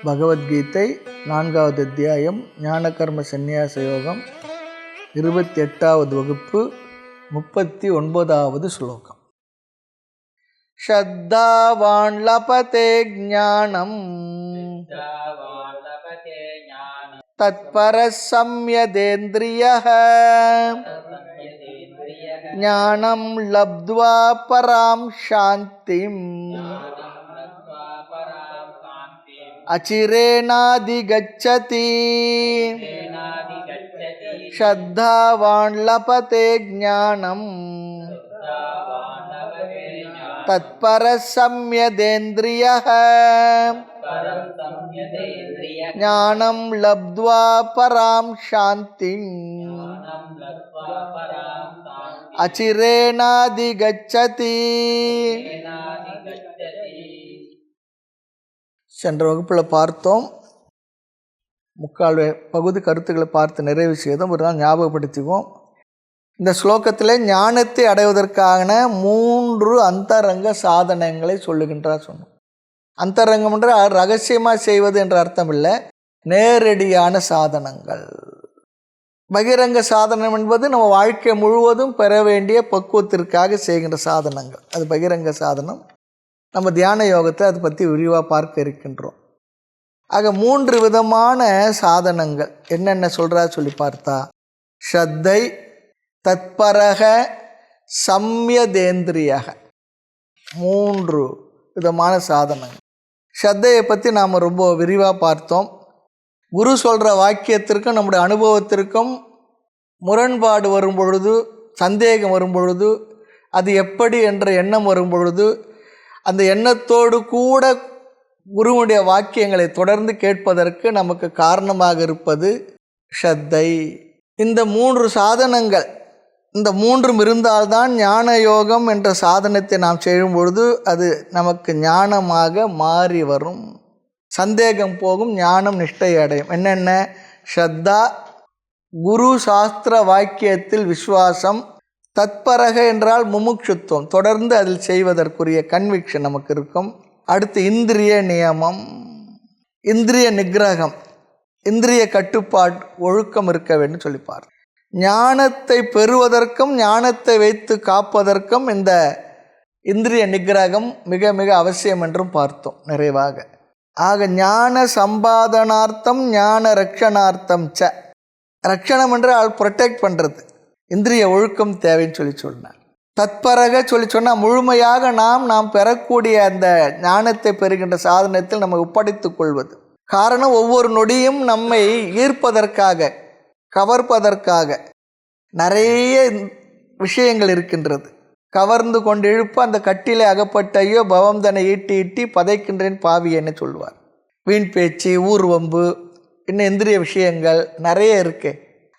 பகவத்கீதை 4வது அத்தியாயம் ஞானகர்ம சந்நியாச யோகம் 28வது வகுப்பு 39வது ஸ்லோகம். ஷத்தாவான் லபதே ஞானம் தத்பரः சம்யதேந்திரியः ஞானம் லப்த்வா பராம் சாந்திம் அச்சிரேனாதிகச்சதி. ஷத்தாவான் லபதே ஞானம் தத்பரः சம்யதேந்திரியः ஞானம் லப்த்வா பராம் சாந்திம் அச்சிரேனாதிகச்சதி. சென்ற வகுப்பில் பார்த்தோம், முக்கால் பகுதி கருத்துக்களை பார்த்து நிறைவு செய்தோம். ஒரு நாள் ஞாபகப்படுத்திக்குவோம். இந்த ஸ்லோகத்தில் ஞானத்தை அடைவதற்கான 3 அந்தரங்க சாதனங்களை சொல்லுகின்றார் சொன்னோம். அந்தரங்கம் என்ற ரகசியமாக செய்வது என்ற அர்த்தம் இல்லை, நேரடியான சாதனங்கள். பகிரங்க சாதனம் என்பது நம்ம வாழ்க்கை முழுவதும் பெற வேண்டிய பக்குவத்திற்காக செய்கின்ற சாதனங்கள், அது பகிரங்க சாதனம். நம்ம தியான யோகத்தை அதை பற்றி விரிவாக பார்க்க இருக்கின்றோம். ஆக 3 விதமான சாதனங்கள் என்னென்ன சொல்கிறா சொல்லி பார்த்தா, ஸ்ரத்தை, தத்பரக, சம்யதேந்திரியக, 3 விதமான சாதனங்கள். ஸ்ரத்தையை பற்றி நாம் ரொம்ப விரிவாக பார்த்தோம். குரு சொல்கிற வாக்கியத்திற்கும் நம்முடைய அனுபவத்திற்கும் முரண்பாடு வரும் பொழுது, சந்தேகம் வரும் பொழுது, அது எப்படி என்ற எண்ணம் வரும் பொழுது, அந்த எண்ணத்தோடு கூட குருவுடைய வாக்கியங்களை தொடர்ந்து கேட்பதற்கு நமக்கு காரணமாக இருப்பது ஸ்ரத்தை. இந்த 3 சாதனங்கள், இந்த 3ம் இருந்தால்தான் ஞான யோகம் என்ற சாதனத்தை நாம் செய்யும் பொழுது அது நமக்கு ஞானமாக மாறி வரும். சந்தேகம் போகும், ஞானம் நிஷ்டை அடையும். என்னென்ன? ஸ்ரத்தா, குரு சாஸ்திர வாக்கியத்தில் விஸ்வாசம். தத்பரக என்றால் முமுட்சுத்துவம், தொடர்ந்து அதில் செய்வதற்குரிய கன்விக்ஷன் நமக்கு இருக்கும். அடுத்து இந்திரிய நியமம், இந்திரிய நிகிரகம், இந்திரிய கட்டுப்பாடு, ஒழுக்கம் இருக்க வேண்டும் சொல்லிப்பார். ஞானத்தை பெறுவதற்கும் ஞானத்தை வைத்து காப்பதற்கும் இந்த இந்திரிய நிகிரகம் மிக மிக அவசியம் என்றும் பார்த்தோம் நிறைவாக. ஆக ஞான சம்பாதனார்த்தம் ஞான ரக்ஷணார்த்தம் ச. ரக்ஷணம் என்றால் ப்ரொடெக்ட் பண்ணுறது, இந்திரிய ஒழுக்கம் தேவைன்னு சொன்னார். தத்பரக சொன்னால் முழுமையாக நாம் பெறக்கூடிய அந்த ஞானத்தை பெறுகின்ற சாதனத்தில் நம்ம ஒப்படைத்துக் கொள்வது. காரணம், ஒவ்வொரு நொடியும் நம்மை ஈர்ப்பதற்காக, கவர்ப்பதற்காக நிறைய விஷயங்கள் இருக்கின்றது. கவர்ந்து கொண்டு இழுப்ப அந்த கட்டிலே அகப்பட்டையோ பவம்தனை ஈட்டி ஈட்டி பதைக்கின்றேன் பாவியன்னு சொல்லுவார். வீண் பேச்சு, ஊர்வம்பு, இன்னும் இந்திரிய விஷயங்கள் நிறைய இருக்கு.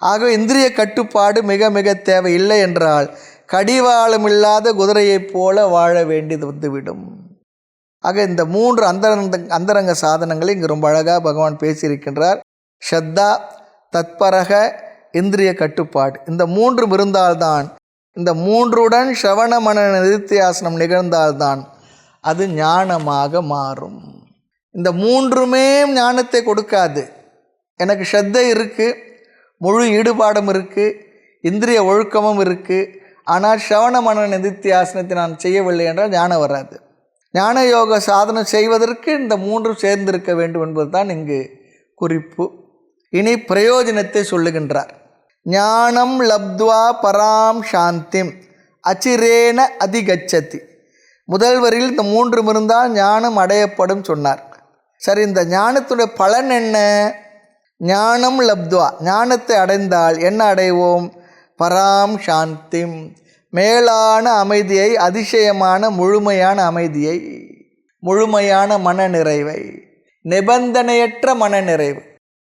ஆக இந்திரிய கட்டுப்பாடு மிக மிக தேவை. இல்லை என்றால் கடிவாளம் இல்லாத குதிரையைப் போல வாழ வேண்டியது வந்துவிடும். ஆக இந்த 3 அந்தரங்க சாதனங்களை இங்கு ரொம்ப அழகாக பகவான் பேசியிருக்கின்றார். ஸ்ரத்தா, தத்பரக, இந்திரிய கட்டுப்பாடு, இந்த 3ம் இருந்தால்தான், இந்த 3உடன் ஸ்ரவண மனன நிதித்தியாசனம் நிகழ்ந்தால்தான் அது ஞானமாக மாறும். இந்த 3மே ஞானத்தை கொடுக்காது. எனக்கு ஸ்ரத்தை இருக்குது, முழு ஈடுபாடும் இருக்குது, இந்திரிய ஒழுக்கமும் இருக்குது, ஆனால் ஸ்ரவண மனன நிதித்தியாசனத்தை நான் செய்யவில்லை என்றால் ஞானம் வராது. ஞான யோக சாதனம் செய்வதற்கு இந்த 3ம் சேர்ந்திருக்க வேண்டும் என்பது தான் இங்கு குறிப்பு. இனி பிரயோஜனத்தை சொல்லுகின்றார். ஞானம் லப்த்வா பராம் சாந்திம் அச்சிரேன அதிகச்சதி. முதல் வரியில் இந்த 3ம் இருந்தால் ஞானம் அடையப்படும் சொன்னார். சரி, இந்த ஞானத்துடைய பலன் என்ன? ஞானம் லப்த்வா, ஞானத்தை அடைந்தால் என்ன அடைவோம்? பராம் சாந்திம், மேலான அமைதியை, அதிசயமான முழுமையான அமைதியை, முழுமையான மனநிறைவை, நிபந்தனையற்ற மனநிறைவு.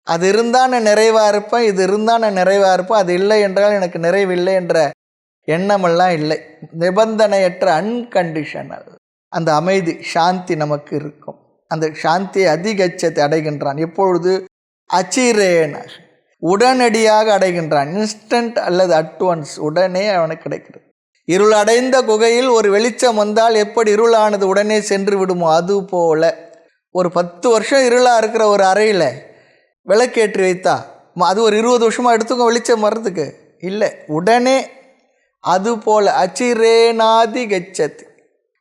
அது இருந்தால் நான் நிறைவாக இருப்பேன், இது இருந்தால் நான் நிறைவாக இருப்பேன், அது இல்லை என்றால் எனக்கு நிறைவில்லை என்ற எண்ணமெல்லாம் இல்லை. நிபந்தனையற்ற அன்கண்டிஷனல் அந்த அமைதி, சாந்தி நமக்கு இருக்கும். அந்த சாந்தியை அதிகச்சத்தை அடைகின்றான். எப்பொழுது? அச்சிரேன, உடனடியாக அடைகின்றான். இன்ஸ்டன்ட் அல்லது அட்வான்ஸ், உடனே அவனுக்கு கிடைக்கிறது. இருள் அடைந்த குகையில் ஒரு வெளிச்சம் வந்தால் எப்படி இருளானது உடனே சென்று விடுமோ அதுபோல ஒரு 10 வருஷம் இருளாக இருக்கிற ஒரு அறையில் விளக்கேற்றி வைத்தா அது ஒரு 20 வருஷமாக எடுத்துக்கோ வெளிச்சம் வர்றதுக்கு இல்லை. உடனே அதுபோல் அச்சிரேனாதி கச்சதி,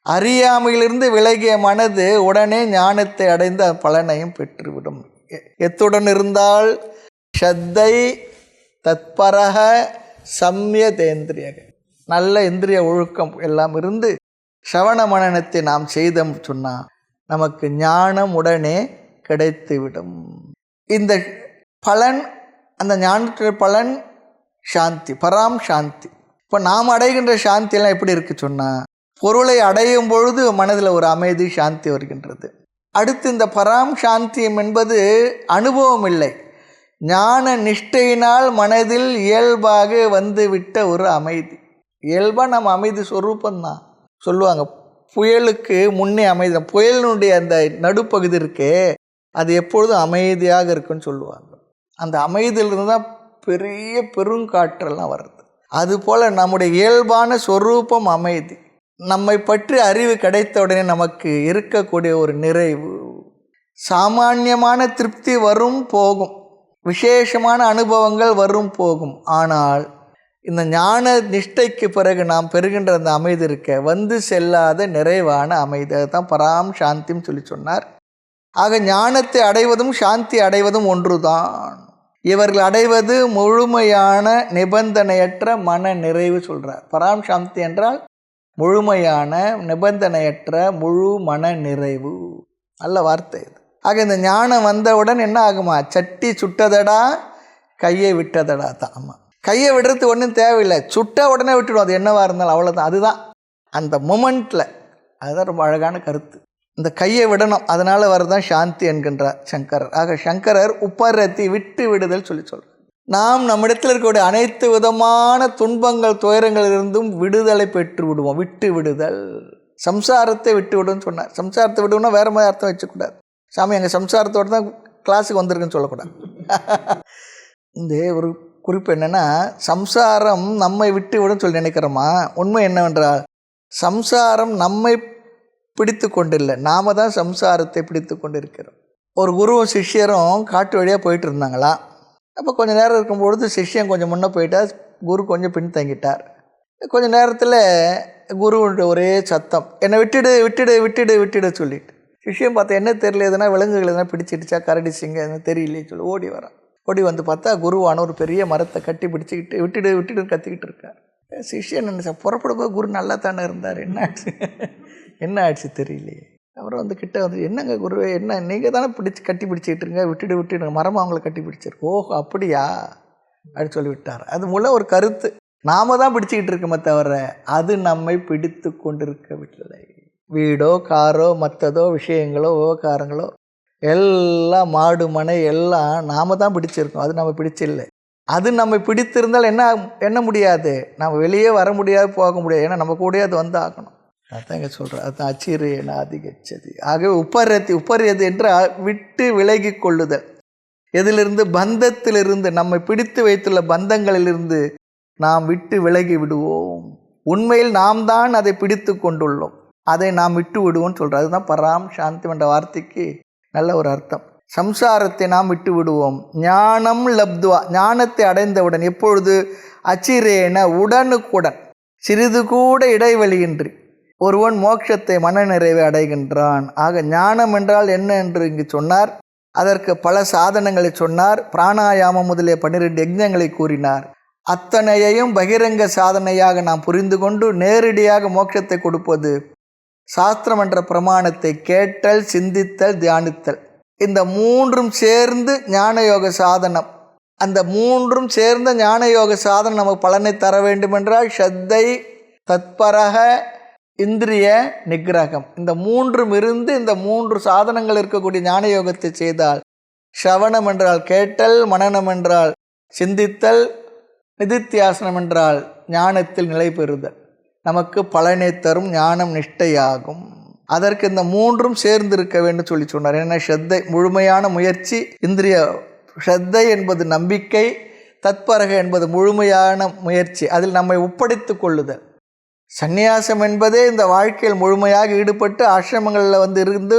அறியாமையிலிருந்து விலகிய மனது உடனே ஞானத்தை அடைந்த பலனையும் பெற்றுவிடும். எத்துடன் இருந்தால் ஸ்ரத்தை தத்பரக சம்யதேந்திரியக, நல்ல இந்திரிய ஒழுக்கம் எல்லாம் இருந்து ஸ்ரவண மனனத்தை நாம் செய்தோம் சொன்னால் நமக்கு ஞானம் உடனே கிடைத்துவிடும். இந்த பலன், அந்த ஞானத்தின் பலன் சாந்தி, பராம் சாந்தி. இப்போ நாம் அடைகின்ற சாந்தியெல்லாம் எப்படி இருக்கு சொன்னால், பொருளை அடையும் பொழுது மனதில் ஒரு அமைதி சாந்தி வருகின்றது. அடுத்து இந்த பராம் சாந்தியம் என்பது அனுபவம் இல்லை, ஞான நிஷ்டையினால் மனதில் இயல்பாக வந்துவிட்ட ஒரு அமைதி. இயல்பாக நம்ம அமைதி சொரூபந்தான் சொல்லுவாங்க. புயலுக்கு முன்னே அமைதி, புயலினுடைய அந்த நடுப்பகுதி இருக்கே அது எப்பொழுதும் அமைதியாக இருக்குன்னு சொல்லுவாங்க. அந்த அமைதியிலிருந்து தான் பெரிய பெருங்காற்றெல்லாம் வருது. அதுபோல் நம்முடைய இயல்பான சொரூபம் அமைதி. நம்மை பற்றி அறிவு கிடைத்த உடனே நமக்கு இருக்கக்கூடிய ஒரு நிறைவு, சாமானியமான திருப்தி வரும் போகும், விசேஷமான அனுபவங்கள் வரும் போகும். ஆனால் இந்த ஞான நிஷ்டைக்கு பிறகு நாம் பெறுகின்ற அந்த அமைதி இருக்க வந்து செல்லாத நிறைவான அமைதி, அதுதான் பராம் சாந்தின்னு சொல்லி சொன்னார். ஆக ஞானத்தை அடைவதும் சாந்தி அடைவதும் ஒன்றுதான். இவர்கள் அடைவது முழுமையான நிபந்தனையற்ற மன நிறைவு சொல்கிறார். பராம் சாந்தி என்றால் முழுமையான நிபந்தனையற்ற முழு மன நிறைவு. நல்ல வார்த்தை இது. ஆக இந்த ஞானம் வந்தவுடன் என்ன ஆகுமா, சட்டி சுட்டதடா கையை விட்டதடா தான். ஆமாம், கையை விடுறது ஒன்றும் தேவையில்லை, சுட்ட உடனே விட்டுடும், அது என்னவாக இருந்தாலும் அவ்வளோதான். அதுதான் அந்த மொமெண்ட்டில், அதுதான் ரொம்ப அழகான கருத்து. இந்த கையை விடணும், அதனால் வரதான் சாந்தி என்கின்றார் சங்கரர். ஆக சங்கரர் உப்பரத்தி விட்டு விடுதல் சொல்லி சொல்கிறார். நாம் நம்மிடத்தில் இருக்கக்கூடிய அனைத்து விதமான துன்பங்கள் துயரங்களிலிருந்தும் விடுதலை பெற்று விடுவோம். விட்டு விடுதல், சம்சாரத்தை விட்டு விடுன்னு சொன்னார். சம்சாரத்தை விடுவோம்னா வேறு மாதிரி அர்த்தம் வச்சுக்கூடாது. சாமி எங்கள் சம்சாரத்தோடு தான் கிளாஸுக்கு வந்திருக்குன்னு சொல்லக்கூடாது. இந்த ஒரு குறிப்பு என்னென்னா, சம்சாரம் நம்மை விட்டு விடுன்னு சொல்லி நினைக்கிறோமா, உண்மை என்னவென்றால் சம்சாரம் நம்மை பிடித்து கொண்டில்லை, நாம் தான் சம்சாரத்தை பிடித்து கொண்டு இருக்கிறோம். ஒரு குருவும் சிஷ்யரும் காட்டு வழியாக போயிட்டு இருந்தாங்களாம். அப்போ கொஞ்சம் நேரம் இருக்கும்பொழுது சிஷ்யன் கொஞ்சம் முன்னே போயிட்டார், குரு கொஞ்சம் பின் தங்கிட்டார். கொஞ்சம் நேரத்தில் குருவுடைய ஒரே சத்தம், என்னை விட்டுடு விட்டுடு விட்டுடு விட்டுடு சொல்லிட்டு. சிஷ்யம் பார்த்தா என்ன தெரியல, எதுனா விலங்குகள் எதனா பிடிச்சிடுச்சா, கரடிச்சிங்க எதுனா தெரியலையே சொல்லி ஓடி வரான். ஓடி வந்து பார்த்தா குருவான ஒரு பெரிய மரத்தை கட்டி பிடிச்சிக்கிட்டு விட்டுடு விட்டுடுன்னு கத்திக்கிட்டு இருக்கார். சிஷ்யன் நினைச்சா, புறப்படும்போது குரு நல்லா தானே இருந்தார், என்ன ஆச்சு என்ன ஆச்சு தெரியலையே. அப்புறம் வந்து கிட்ட வந்து, என்னங்க குருவே, என்ன நீங்கள் தானே கட்டி பிடிச்சிக்கிட்டு இருங்க, விட்டுடு விட்டுடுங்க, மரமாக அவங்கள கட்டி பிடிச்சிருக்கு. ஓஹோ அப்படியா அப்படின்னு சொல்லி விட்டார். அது மூலம் ஒரு கருத்து, நாம தான் பிடிச்சிக்கிட்டு இருக்கோமே தவிர அது நம்மை பிடித்து கொண்டிருக்கவில்லை. வீடோ காரோ மற்றதோ விஷயங்களோ விவகாரங்களோ எல்லாம் மாடு மனை எல்லாம் நாம் தான் பிடிச்சிருக்கோம், அது நம்ம பிடிச்சில்லை. அது நம்ம பிடித்திருந்தால் என்ன முடியாது, நம்ம வெளியே வர முடியாது, போக முடியாது. ஏன்னா நம்ம கூட அது வந்து ஆகணும். அதுதான் இங்கே சொல்கிறேன், அதுதான் அச்சிரேன அதிகச்சதி. ஆகவே உப்பரியது என்று விட்டு விலகி கொள்ளுதல். எதிலிருந்து, பந்தத்திலிருந்து, நம்மை பிடித்து வைத்துள்ள பந்தங்களிலிருந்து நாம் விட்டு விலகி விடுவோம். உண்மையில் நாம் தான் அதை பிடித்து கொண்டுள்ளோம், அதை நாம் விட்டு விடுவோம்னு சொல்கிறோம். அதுதான் பராம் சாந்தி என்ற வார்த்தைக்கு நல்ல ஒரு அர்த்தம். சம்சாரத்தை நாம் விட்டு விடுவோம். ஞானம் லப்துவா, ஞானத்தை அடைந்தவுடன், எப்பொழுது, அச்சிரேன உடனுக்குடன், சிறிது கூட இடைவெளியின்றி ஒருவன் மோட்சத்தை மனநிறைவை அடைகின்றான். ஆக ஞானம் என்றால் என்ன என்று இங்கு சொன்னார். அதற்கு பல சாதனங்களை சொன்னார். பிராணாயாமம் முதலிய 12 யஜ்ஞங்களை கூறினார். அத்தனையையும் பகிரங்க சாதனையாக நாம் புரிந்து கொண்டு நேரடியாக மோட்சத்தை கொடுப்பது சாஸ்திரம் என்ற பிரமாணத்தை கேட்டல், சிந்தித்தல், தியானித்தல். இந்த மூன்றும் சேர்ந்து ஞானயோக சாதனம். அந்த மூன்றும் சேர்ந்த ஞானயோக சாதனம் நமக்கு பலனை தர வேண்டுமென்றால் ஸ்ரத்தை, தத்பரக, இந்திரிய நிகிரகம், இந்த மூன்றும் இருந்து இந்த 3 சாதனங்கள் இருக்கக்கூடிய ஞான யோகத்தை செய்தால், ஸ்ரவணம் என்றால் கேட்டல், மனனம் என்றால் சிந்தித்தல், நிதித்தியாசனம் என்றால் ஞானத்தில் நிலை பெறுதல், நமக்கு பலனை தரும் ஞானம் நிஷ்டையாகும். அதற்கு இந்த 3ம் சேர்ந்து இருக்க வேண்டும் சொல்லி சொன்னார். ஏன்னா ஸ்ரத்தை முழுமையான முயற்சி, இந்திரிய ஸ்ரத்தை என்பது நம்பிக்கை, தத்பரக என்பது முழுமையான முயற்சி, அதில் நம்மை ஒப்படைத்து கொள்ளுதல். சந்நியாசம் என்பதே இந்த வாழ்க்கையில் முழுமையாக ஈடுபட்டு ஆசிரமங்களில் இருந்து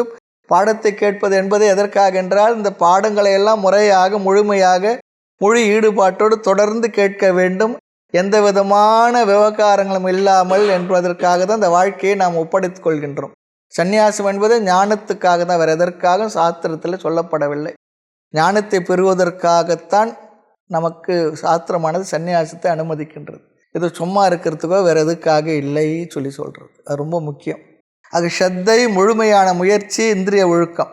பாடத்தை கேட்பது என்பது எதற்காக என்றால் இந்த பாடங்களை எல்லாம் முறையாக முழுமையாக முழு ஈடுபாட்டோடு தொடர்ந்து கேட்க வேண்டும், எந்த விதமான விவகாரங்களும் இல்லாமல் என்பதற்காக தான் இந்த வாழ்க்கையை நாம் ஒப்படைத்துக் கொள்கின்றோம். சந்நியாசம் என்பது ஞானத்துக்காக தான், வேறு எதற்காக சாஸ்திரத்தில் சொல்லப்படவில்லை. ஞானத்தை பெறுவதற்காகத்தான் நமக்கு சாஸ்திரமானது சந்நியாசத்தை அனுமதிக்கின்றது. இது சும்மா இருக்கிறதுக்கோ வேறு எதுக்காக இல்லை சொல்கிறது. அது ரொம்ப முக்கியம். அது ஸ்ரத்தை, முழுமையான முயற்சி, இந்திரிய ஒழுக்கம்.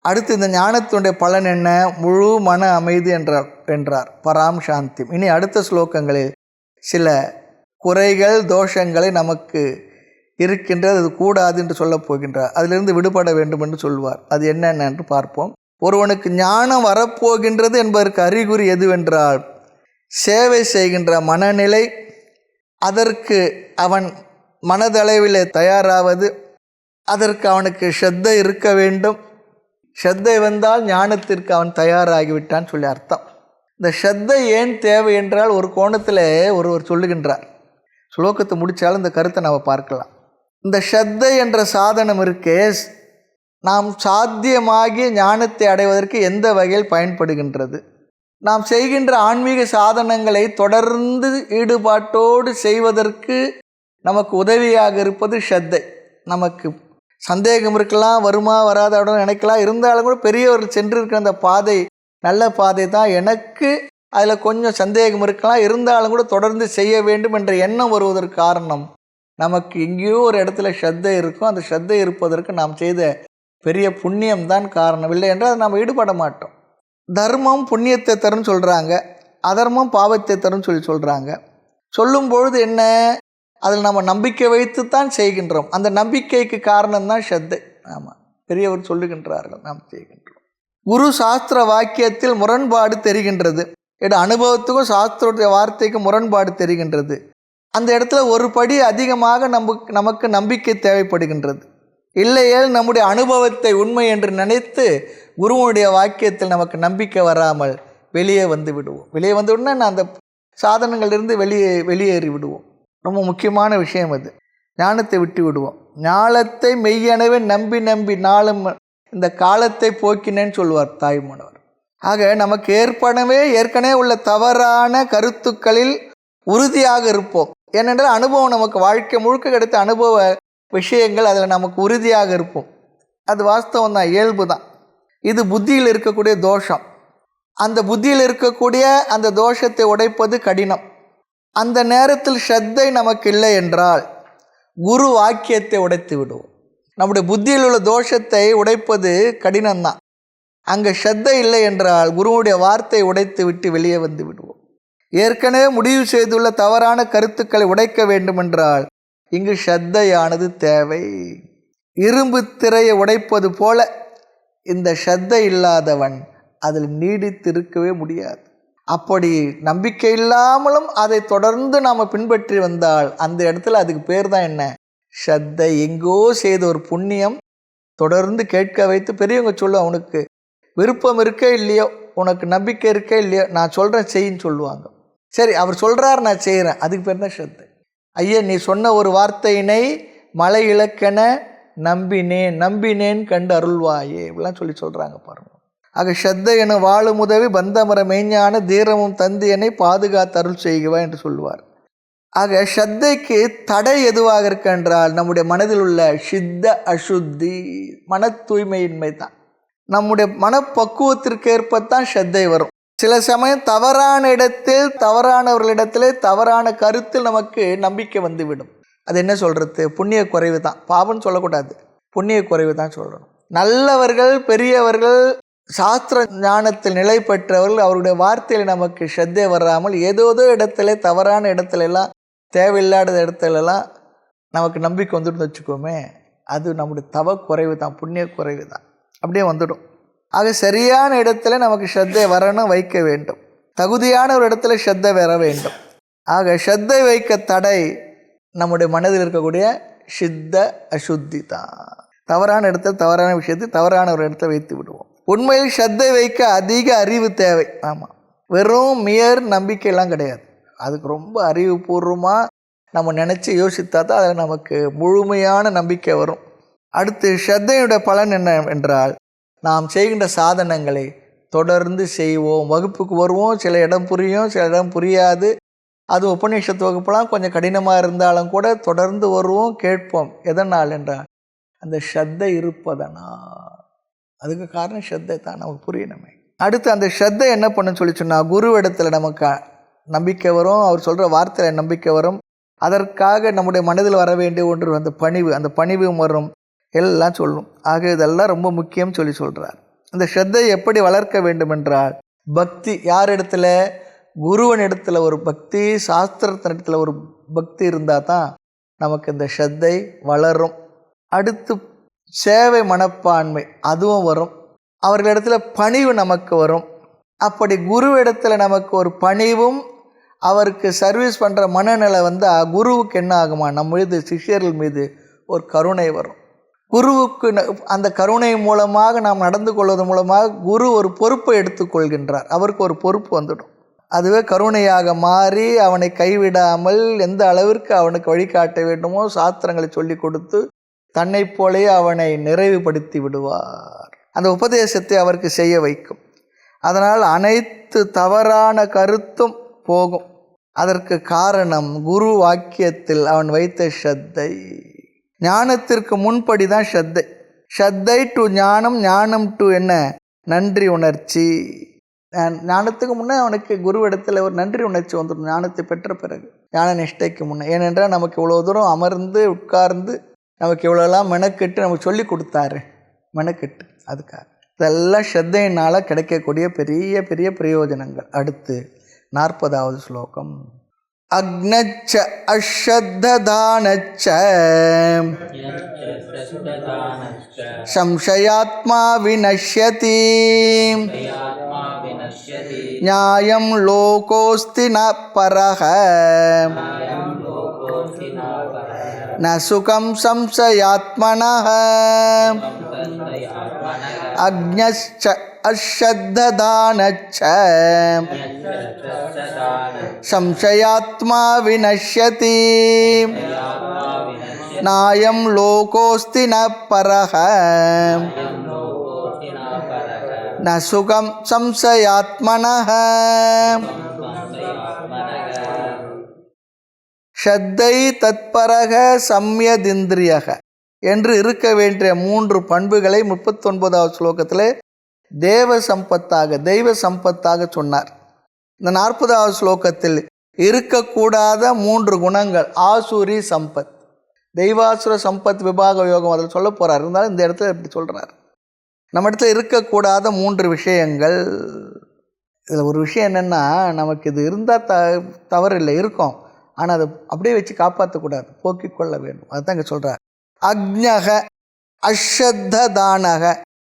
அடுத்து இந்த ஞானத்தினுடைய பலன் என்ன? முழு மன அமைதி என்றார் பராம் சாந்தி. இனி அடுத்த ஸ்லோகங்களில் சில குறைகள் தோஷங்களை நமக்கு இருக்கின்றது, அது கூடாது என்று சொல்லப் போகின்றார். அதிலிருந்து விடுபட வேண்டும் என்று சொல்வார். அது என்னென்ன என்று பார்ப்போம். ஒருவனுக்கு ஞானம் வரப்போகின்றது என்பதற்கு அறிகுறி எதுவென்றால் சேவை செய்கின்ற மனநிலை, அதற்கு அவன் மனதளவில் தயாராவது, அதற்கு அவனுக்கு ஸ்ரத்தை இருக்க வேண்டும். ஸ்ரத்தை வந்தால் ஞானத்திற்கு அவன் தயாராகிவிட்டான்னு சொல்லி அர்த்தம். இந்த ஸ்ரத்தை ஏன் தேவை என்றால் ஒரு கோணத்தில் ஒருவர் சொல்லுகின்றார். ஸ்லோகத்தை முடித்தாலும் இந்த கருத்தை நம்ம பார்க்கலாம். இந்த ஸ்ரத்தை என்ற சாதனம் இருக்கே, நாம் சாத்தியமாகிய ஞானத்தை அடைவதற்கு எந்த வகையில் பயன்படுகின்றது? நாம் செய்கின்ற ஆன்மீக சாதனங்களை தொடர்ந்து ஈடுபாட்டோடு செய்வதற்கு நமக்கு உதவியாக இருப்பது ஸ்ரத்தை. நமக்கு சந்தேகம் இருக்கலாம், வருமா வராத நினைக்கலாம், இருந்தாலும் கூட பெரியவர்கள் சென்றிருக்கிற அந்த பாதை நல்ல பாதை தான், எனக்கு அதில் கொஞ்சம் சந்தேகம் இருக்கலாம், இருந்தாலும் கூட தொடர்ந்து செய்ய வேண்டும் என்ற எண்ணம் வருவதற்கு காரணம் நமக்கு எங்கேயோ ஒரு இடத்துல ஸ்ரத்தை இருக்கும். அந்த ஸ்ரத்தை இருப்பதற்கு நாம் செய்த பெரிய புண்ணியம்தான் காரணம். இல்லை என்றால் அதை நாம் ஈடுபட மாட்டோம். தர்மம் புண்ணியத்தை தரும்னு சொல்கிறாங்க, அதர்மம் பாவத்தை தரும்னு சொல்கிறாங்க. சொல்லும்பொழுது என்ன, அதில் நம்ம நம்பிக்கை வைத்து தான் செய்கின்றோம். அந்த நம்பிக்கைக்கு காரணம்தான் ஸ்ரத்தை. ஆமாம், பெரியவர் சொல்லுகின்றார்கள், நாம் செய்கின்றோம். குரு சாஸ்திர வாக்கியத்தில் முரண்பாடு தெரிகின்றது. அனுபவத்துக்கும் சாஸ்திரத்துடைய வார்த்தைக்கும் முரண்பாடு தெரிகின்றது. அந்த இடத்துல ஒரு படி அதிகமாக நமக்கு நம்பிக்கை தேவைப்படுகின்றது. இல்லையேல் நம்முடைய அனுபவத்தை உண்மை என்று நினைத்து குருவனுடைய வாக்கியத்தில் நமக்கு நம்பிக்கை வராமல் வெளியே வந்து விடுவோம். வெளியே வந்து விடனா அந்த சாதனங்களிலிருந்து வெளியேறி விடுவோம். ரொம்ப முக்கியமான விஷயம் அது. ஞானத்தை விட்டு விடுவோம். ஞானத்தை மெய்யனவே நம்பி நம்பி நாளும் இந்த காலத்தை போக்கினேன்னு சொல்வார் தாய்மானவர். ஆக நமக்கு ஏற்கனவே உள்ள தவறான கருத்துக்களில் உறுதியாக இருப்போம். ஏனென்றால் அனுபவம் நமக்கு வாழ்க்கை முழுக்க கிடைத்த அனுபவ விஷயங்கள், அதில் நமக்கு உறுதியாக இருப்போம். அது வாஸ்தவம் தான், இயல்பு தான். இது புத்தியில் இருக்கக்கூடிய தோஷம். அந்த புத்தியில் இருக்கக்கூடிய அந்த தோஷத்தை உடைப்பது கடினம். அந்த நேரத்தில் ஸ்ரத்தை நமக்கு இல்லை என்றால் குரு வாக்கியத்தை உடைத்து விடுவோம். நம்முடைய புத்தியில் உள்ள தோஷத்தை உடைப்பது கடினம்தான். அங்கே ஸ்ரத்தை இல்லை என்றால் குருவுடைய வார்த்தையை உடைத்து விட்டு வெளியே வந்து விடுவோம். ஏற்கனவே முடிவு செய்துள்ள தவறான கருத்துக்களை உடைக்க வேண்டுமென்றால் இங்கு ஸ்ரத்தையானது தேவை. இரும்பு திரையை உடைப்பது போல இந்த ஸ்ரத்தை இல்லாதவன் அதில் நீடித்திருக்கவே முடியாது. அப்படி நம்பிக்கை இல்லாமலும் அதை தொடர்ந்து நாம் பின்பற்றி வந்தால் அந்த இடத்துல அதுக்கு பேர் தான் என்ன, ஸ்ரத்தை. எங்கோ செய்த ஒரு புண்ணியம் தொடர்ந்து கேட்க வைத்து பெரியவங்க சொல்லுவாங்க, உனக்கு விருப்பம் இருக்கே இல்லையோ, உனக்கு நம்பிக்கை இருக்கே இல்லையோ, நான் சொல்கிறேன் செய்யின்னு சொல்லுவாங்க. சரி, அவர் சொல்கிறார், நான் செய்கிறேன், அதுக்கு பேர் தான் ஸ்ரத்தை. ஐயா, நீ சொன்ன ஒரு வார்த்தையினை மலை இலக்கென நம்பினேன் கண்டு அருள்வாயே, இப்படிலாம் சொல்கிறாங்க பாருங்க. ஆக ஸ்ரத்தை என வாழும் உதவி பந்தமர மெய்ஞான தீரமும் தந்து என்னை பாதுகாத்து அருள் செய்குவா என்று சொல்லுவார். ஆக ஸ்ரத்தைக்கு தடை எதுவாக இருக்கின்றால் நம்முடைய மனதில் உள்ள சித்த அசுத்தி, மன தூய்மையின்மை தான். நம்முடைய மனப்பக்குவத்திற்கு ஏற்பத்தான் ஸ்ரத்தை வரும். சில சமயம் தவறான இடத்தில் தவறானவர்களிடத்திலே தவறான கருத்தில் நமக்கு நம்பிக்கை வந்துவிடும். அது என்ன சொல்கிறது, புண்ணிய குறைவு தான். பாவம்னு சொல்லக்கூடாது, புண்ணிய குறைவு தான் சொல்லணும். நல்லவர்கள், பெரியவர்கள், சாஸ்திர ஞானத்தில் நிலை பெற்றவர்கள், அவருடைய வார்த்தையில் நமக்கு ஸ்ரத்தை வராமல் ஏதோதோ இடத்துல, தவறான இடத்துலலாம், தேவையில்லாத இடத்துலலாம் நமக்கு நம்பிக்கை வந்துடும் வச்சுக்கோமே, அது நம்முடைய தவ குறைவு தான், புண்ணிய குறைவு தான். அப்படியே வந்துடும். ஆக சரியான இடத்துல நமக்கு ஸ்ரத்தை வரணும், வைக்க வேண்டும். தகுதியான ஒரு இடத்துல ஸ்ரத்தை வர வேண்டும். ஆக ஸ்ரத்தை வைக்க தடை நம்முடைய மனதில் இருக்கக்கூடிய சித்த அசுத்தி தான். தவறான இடத்துல தவறான விஷயத்தை தவறான ஒரு இடத்துல வைத்து விடுவோம். உண்மையில் ஸ்ரத்தை வைக்க அதிக அறிவு தேவை. ஆமாம், வெறும் மியர் நம்பிக்கையெல்லாம் கிடையாது. அதுக்கு ரொம்ப அறிவுபூர்வமாக நம்ம நினச்சி யோசித்தா தான் அதில் நமக்கு முழுமையான நம்பிக்கை வரும். அடுத்து ஸ்ரத்தையுடைய பலன் என்ன என்றால், நாம் செய்கின்ற சாதனங்களை தொடர்ந்து செய்வோம். வகுப்புக்கு வருவோம், சில இடம் புரியும், சில இடம் புரியாது. அது உபநிஷத்து வகுப்பெல்லாம் கொஞ்சம் கடினமாக இருந்தாலும் கூட தொடர்ந்து வருவோம், கேட்போம். எதனால் என்றால் அந்த ஸ்ரத்தை இருப்பதனால். அதுக்கு காரணம் ஸ்ரத்தை தான், நமக்கு புரியணுமே. அடுத்து அந்த ஸ்ரத்தை என்ன பண்ணுன்னு சொல்லி சொன்னால், குருவிடத்தில் நமக்கு நம்பிக்கை வரும், அவர் சொல்கிற வார்த்தையில் நம்பிக்கை வரும். அதற்காக நம்முடைய மனதில் வர வேண்டிய ஒன்று அந்த பணிவு, அந்த பணிவும் வரும், எல்லாம் சொல்லும். ஆக இதெல்லாம் ரொம்ப முக்கியம் சொல்லி சொல்கிறார். அந்த ஸ்ரத்தையை எப்படி வளர்க்க வேண்டும் என்றால், பக்தி யார் இடத்துல? குருவன் இடத்துல ஒரு பக்தி, சாஸ்திரத்தின் இடத்துல ஒரு பக்தி இருந்தால் தான் நமக்கு இந்த ஸ்ரத்தை வளரும். அடுத்து சேவை மனப்பான்மை, அதுவும் வரும். அவர்களிடத்தில் பணிவு நமக்கு வரும். அப்படி குருவிடத்தில் நமக்கு ஒரு பணிவும் அவருக்கு சர்வீஸ் பண்ணுற மனநிலை வந்தால் குருவுக்கு என்ன ஆகுமா, நம்ம மீது சிஷ்யர்கள் மீது ஒரு கருணை வரும். குருவுக்கு அந்த கருணை மூலமாக நாம் நடந்து கொள்வது மூலமாக குரு ஒரு பொறுப்பை எடுத்துக்கொள்கின்றார். அவருக்கு ஒரு பொறுப்பு வந்துடும். அதுவே கருணையாக மாறி அவனை கைவிடாமல் எந்த அளவிற்கு அவனுக்கு வழிகாட்ட வேண்டுமோ சாஸ்திரங்களை சொல்லி கொடுத்து தன்னை போலேயே அவனை நிறைவுபடுத்தி விடுவார். அந்த உபதேசத்தை அவருக்கு செய்ய வைக்கும். அதனால் அனைத்து தவறான கருத்தும் போகும். அதற்கு காரணம் குரு வாக்கியத்தில் அவன் வைத்த ஸ்ரத்தை. ஞானத்திற்கு முன்படி தான் ஸ்ரத்தை. ஸ்ரத்தை டு ஞானம், ஞானம் டு என்ன, நன்றி உணர்ச்சி. ஞானத்துக்கு முன்னே அவனுக்கு குருவிடத்தில் ஒரு நன்றி உணர்ச்சி வந்துடும், ஞானத்தை பெற்ற பிறகு, ஞான நிஷ்டைக்கு முன்னே. ஏனென்றால் நமக்கு இவ்வளோ தூரம் அமர்ந்து உட்கார்ந்து நமக்கு இவ்வளோலாம் மெனக்கெட்டு நமக்கு சொல்லி கொடுத்தாரு, மெனக்கெட்டு. அதுக்காக இதெல்லாம் ஸ்ரத்தையினால் கிடைக்கக்கூடிய பெரிய பெரிய பிரயோஜனங்கள். அடுத்து 40வது ஸ்லோகம். அக்னச்ச அஸ்ரத்ததானச்ச சம்சயாத்மா விநஷ்யதி ஞாயம் லோகோஸ்தி ந பரஹ ந சுகம் சம்சயாத்மனஹ அக்ஞச்ச அஸ்ரத்ததானச்ச சம்சயாத்மா விநஷ்யதி நாயம் லோகோஸ்தி ந பரஹ ந சுகம் சம்சயாத்மனஹ. ஸ்ரத்தை தத்பரக சம்யதிந்திரியக என்று இருக்க வேண்டிய 3 பண்புகளை 39வது ஸ்லோகத்திலே தேவ சம்பத்தாக, தெய்வ சம்பத்தாக சொன்னார். இந்த 40வது ஸ்லோகத்தில் இருக்கக்கூடாத 3 குணங்கள், ஆசூரி சம்பத், தெய்வாசுர சம்பத் விபாக யோகம், அதில் சொல்ல போகிறார். இருந்தாலும் இந்த இடத்துல இப்படி சொல்கிறார். நம்ம இடத்துல இருக்கக்கூடாத 3 விஷயங்கள். இதில் ஒரு விஷயம் என்னென்னா, நமக்கு இது இருந்தால் தவறில்லை, இருக்கும். ஆனால் அதை அப்படியே வச்சு காப்பாற்றக்கூடாது, போக்கிக் கொள்ள வேண்டும். அதுதான் இங்கே சொல்கிறார். அக்ஞக அஸ்ரத்ததானக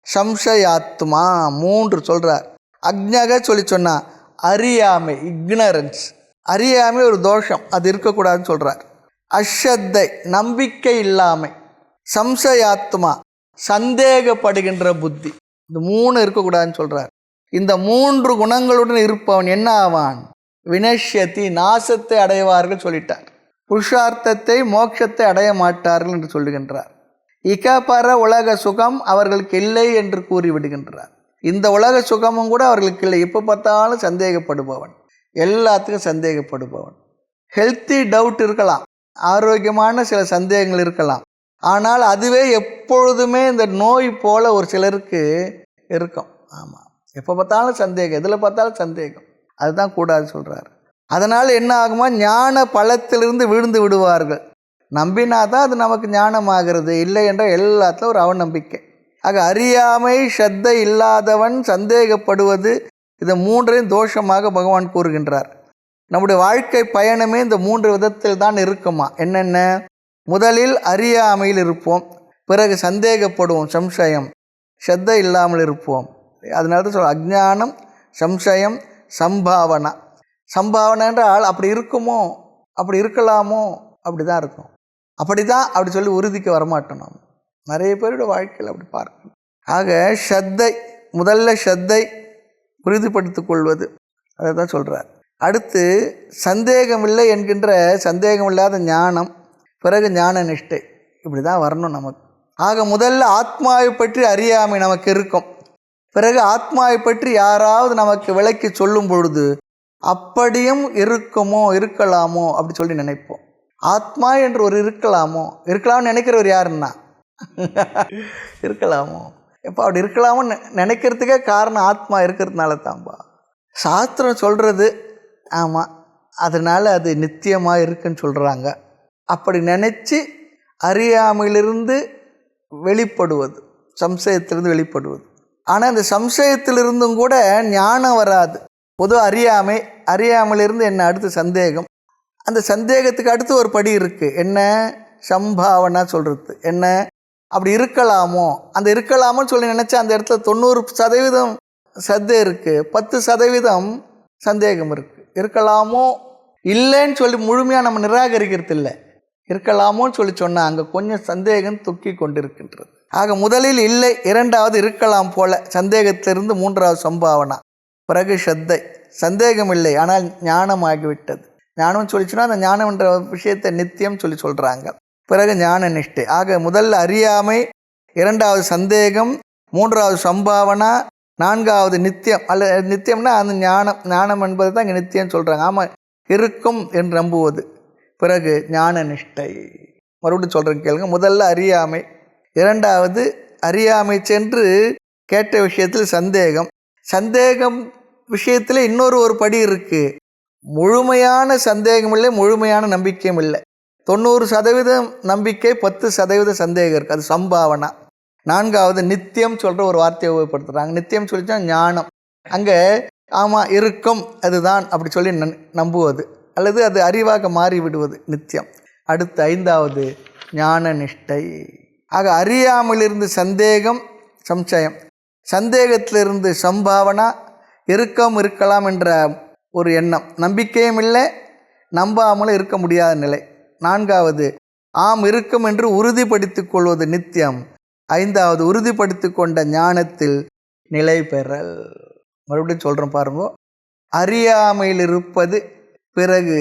சம்சயாத்மா 3 சொல்கிறார். அக்ஞக சொல்லி சொன்னால் அறியாமை, இக்னரன்ஸ், அறியாமை ஒரு தோஷம், அது இருக்கக்கூடாதுன்னு சொல்கிறார். அஸ்ரத்தை நம்பிக்கை இல்லாமை, சம்சயாத்மா சந்தேகப்படுகின்ற புத்தி, இந்த 3 இருக்கக்கூடாதுன்னு சொல்கிறார். இந்த 3 குணங்களுடன் இருப்பவன் என்ன ஆவான்? வினஷ்யதி நாசத்தை அடைவார்கள் சொல்லிட்டார். புருஷார்த்தத்தை மோட்சத்தை அடைய மாட்டார்கள் என்று சொல்லுகின்றார். இகபர உலக சுகம் அவர்களுக்கு இல்லை என்று கூறிவிடுகின்றார். இந்த உலக சுகமும் கூட அவர்களுக்கு இல்லை. எப்போ பார்த்தாலும் சந்தேகப்படுபவன், எல்லாத்துக்கும் சந்தேகப்படுபவன். ஹெல்த்தி டவுட் இருக்கலாம், ஆரோக்கியமான சில சந்தேகங்கள் இருக்கலாம். ஆனால் அதுவே எப்பொழுதுமே இந்த நோய் போல ஒரு சிலருக்கு இருக்கும். ஆமாம், எப்போ பார்த்தாலும் சந்தேகம், எதில் பார்த்தாலும் சந்தேகம். அதுதான் கூடாது சொல்கிறார். அதனால் என்ன ஆகுமா, ஞான பழத்திலிருந்து விழுந்து விடுவார்கள். நம்பினா தான் அது நமக்கு ஞானமாகிறது, இல்லை என்றால் எல்லாத்துலையும் ஒரு அவநம்பிக்கை. ஆக அறியாமை, ஸ்ரத்தை இல்லாதவன் சந்தேகப்படுவது, இந்த 3ஐயும் தோஷமாக பகவான் கூறுகின்றார். நம்முடைய வாழ்க்கை பயணமே இந்த 3 விதத்தில் தான் இருக்குமா. என்னென்ன? முதலில் அறியாமையில் இருப்போம், பிறகு சந்தேகப்படுவோம், சம்சயம், ஸ்ரத்தை இல்லாமல் இருப்போம். அதனால தான் சொல்ல அஜ்ஞானம், சம்சயம், சம்பாவனா. சம்பாவனை என்றால் அப்படி இருக்குமோ, அப்படி இருக்கலாமோ, அப்படி தான் இருக்கும். அப்படி தான் அப்படி சொல்லி உறுதிக்கு வரமாட்டோம். நாம் நிறைய பேருடைய வாழ்க்கையில் அப்படி பார்க்கணும். ஆக ஸ்ரத்தை, முதல்ல ஸ்ரத்தை உறுதிப்படுத்திக் கொள்வது, அதை தான் சொல்கிறார். அடுத்து சந்தேகமில்லை என்கின்ற சந்தேகமில்லாத ஞானம், பிறகு ஞான நிஷ்டை, இப்படி தான் வரணும் நமக்கு. ஆக முதல்ல ஆத்மாவை பற்றி அறியாமை நமக்கு இருக்கும். பிறகு ஆத்மாவை பற்றி யாராவது நமக்கு விளக்கி சொல்லும் பொழுது அப்படியும் இருக்குமோ இருக்கலாமோ அப்படி சொல்லி நினைப்போம். ஆத்மா என்று ஒரு இருக்கலாம்னு நினைக்கிறவர் யாருன்னா இருக்கலாமோ எப்போ அப்படி இருக்கலாமோன்னு நினைக்கிறதுக்கே காரணம் ஆத்மா இருக்கிறதுனால தான்பா. சாஸ்திரம் சொல்கிறது ஆமாம், அதனால் அது நித்தியமாக இருக்குன்னு சொல்கிறாங்க. அப்படி நினச்சி அறியாமையிலிருந்து வெளிப்படுவது, சம்சயத்திலிருந்து வெளிப்படுவது. ஆனால் அந்த சம்சயத்திலிருந்தும் கூட ஞானம் வராது. பொதுவாக அறியாமையிலிருந்து என்ன அடுத்து சந்தேகம், அந்த சந்தேகத்துக்கு அடுத்து ஒரு படி இருக்குது. என்ன? சம்பாவனா சொல்கிறது. என்ன? அப்படி இருக்கலாமோ, அந்த இருக்கலாமோன்னு சொல்லி நினச்சா அந்த இடத்துல 90% சத்தே இருக்குது, 10% சந்தேகம் இருக்குது. இருக்கலாமோ இல்லைன்னு சொல்லி முழுமையாக நம்ம நிராகரிக்கிறது இல்லை. இருக்கலாமோன்னு சொல்லி சொன்னால் அங்கே கொஞ்சம் சந்தேகம் தொக்கி கொண்டிருக்கின்றது. ஆக முதலில் இல்லை, இரண்டாவது இருக்கலாம் போல, சந்தேகத்திலிருந்து மூன்றாவது சம்பாவனா, பிறகு ஸ்ரத்தை. சந்தேகம் இல்லை, ஆனால் ஞானம் ஆகிவிட்டது. ஞானம் சொல்லிச்சுன்னா அந்த ஞானம் என்ற விஷயத்தை நித்தியம் சொல்லி சொல்கிறாங்க. பிறகு ஞான நிஷ்டை. ஆக முதல்ல அறியாமை, இரண்டாவது சந்தேகம், மூன்றாவது சம்பாவனா, நான்காவது நித்தியம். அல்ல நித்தியம்னா அந்த ஞானம் என்பது தான் இங்கே நித்தியம் சொல்கிறாங்க. ஆமாம், இருக்கும் என்று நம்புவது. பிறகு ஞான நிஷ்டை. மறுபடியும் சொல்கிறேன் கேளுங்க. முதல்ல அறியாமை, இரண்டாவது அறியாமை சென்று கேட்ட விஷயத்தில் சந்தேகம் விஷயத்தில் இன்னொரு படி இருக்குது. முழுமையான சந்தேகம் இல்லை, முழுமையான நம்பிக்கையும் இல்லை. 90% நம்பிக்கை, 10% சந்தேகம் இருக்குது. அது சம்பாவனா. நான்காவது நித்தியம் சொல்கிற ஒரு வார்த்தையை உபயோகப்படுத்துகிறாங்க. நித்தியம் சொல்லிச்சா ஞானம். அங்கே ஆமாம் இருக்கும், அதுதான் அப்படி சொல்லி நம்புவது, அல்லது அது அறிவாக மாறி விடுவது நித்தியம். அடுத்து ஐந்தாவது ஞான நிஷ்டை. ஆக அறியாமலிருந்து சந்தேகம், சம்சயம், சந்தேகத்திலிருந்து சம்பாவனா, இருக்கலாம் என்ற ஒரு எண்ணம், நம்பிக்கையும் இல்லை, நம்பாமலும் இருக்க முடியாத நிலை. நான்காவது ஆம் இருக்கும் என்று உறுதிப்படுத்தி கொள்வது நித்தியம். ஐந்தாவது உறுதிப்படுத்தி கொண்ட ஞானத்தில் நிலை பெறல். மறுபடியும் சொல்கிறோம் பாருங்க. அறியாமையில் இருப்பது, பிறகு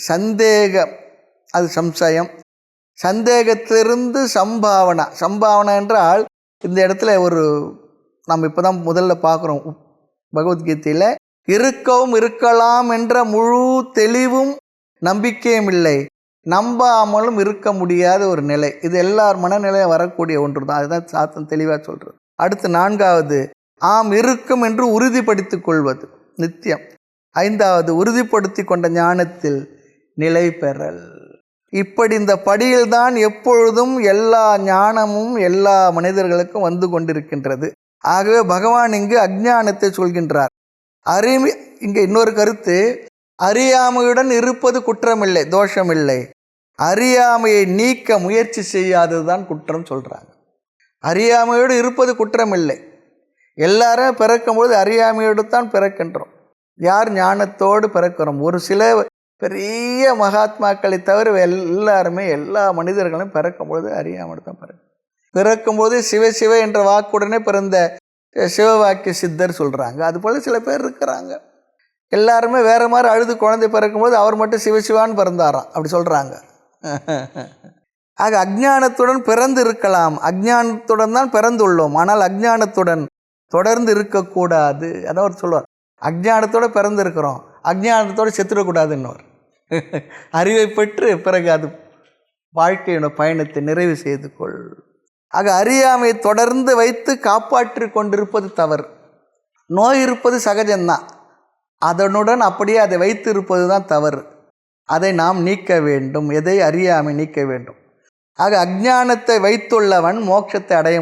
சந்தேகம், அது சம்சயம், சந்தேகத்திலிருந்து சம்பாவனா என்றால் இந்த இடத்துல நம்ம இப்போ தான் முதல்ல பார்க்குறோம் பகவத்கீதையில், இருக்கலாம் என்ற முழு தெளிவும் நம்பிக்கையும் இல்லை, நம்பாமலும் இருக்க முடியாத ஒரு நிலை. இது எல்லார் மனநிலையும் வரக்கூடிய ஒன்று தான். அதுதான் சாஸ்திரம் தெளிவாக சொல்கிறது. அடுத்து நான்காவது ஆம் இருக்கும் என்று உறுதிப்படுத்தி கொள்வது நித்தியம். ஐந்தாவது உறுதிப்படுத்தி கொண்ட ஞானத்தில் நிலை பெறல். இப்படி இந்த படியில்தான் எப்பொழுதும் எல்லா ஞானமும் எல்லா மனிதர்களுக்கும் வந்து கொண்டிருக்கின்றது. ஆகவே பகவான் இங்கு அஞ்ஞானத்தை சொல்கின்றார். இங்கே இன்னொரு கருத்து, அறியாமையுடன் இருப்பது குற்றமில்லை, தோஷமில்லை, அறியாமையை நீக்க முயற்சி செய்யாததுதான் குற்றம் சொல்கிறாங்க. அறியாமையோடு இருப்பது குற்றமில்லை. எல்லாரும் பிறக்கும்பொழுது அறியாமையோடு தான் பிறக்கின்றோம். யார் ஞானத்தோடு பிறக்கிறோம்? ஒரு சில பெரிய மகாத்மாக்களை தவிர எல்லாருமே, எல்லா மனிதர்களும் பிறக்கும்பொழுது அறியாமல் தான் பிறக்கும்போது சிவ என்ற வாக்குடனே பிறந்த சிவவாக்கிய சித்தர் சொல்கிறாங்க. அதுபோல் சில பேர் இருக்கிறாங்க, எல்லாருமே வேறு மாதிரி அழுது குழந்தை பிறக்கும்போது அவர் மட்டும் சிவசிவான்னு பிறந்தாராம், அப்படி சொல்கிறாங்க. ஆக அஞ்ஞானத்துடன் பிறந்து இருக்கலாம், அஞ்ஞானத்துடன் தான் பிறந்துள்ளோம், ஆனால் அஞ்ஞானத்துடன் தொடர்ந்து இருக்கக்கூடாது. அதான் அவர் சொல்லுவார், அஞ்ஞானத்தோடு பிறந்து இருக்கிறோம், அஞ்ஞானத்தோடு செத்துடக்கூடாதுன்னு. அறிவை பெற்று பிறகு அது வாழ்க்கையோட பயணத்தை நிறைவு செய்து கொள். ஆக அறியாமை தொடர்ந்து வைத்து காப்பாற்றி கொண்டிருப்பது தவறு. நோய் இருப்பது சகஜம்தான், அதனுடன் அப்படியே அதை வைத்து இருப்பது தான் தவறு. அதை நாம் நீக்க வேண்டும். எதை? அறியாமை நீக்க வேண்டும். ஆக அஞ்ஞானத்தை வைத்துள்ளவன் மோட்சத்தை அடைய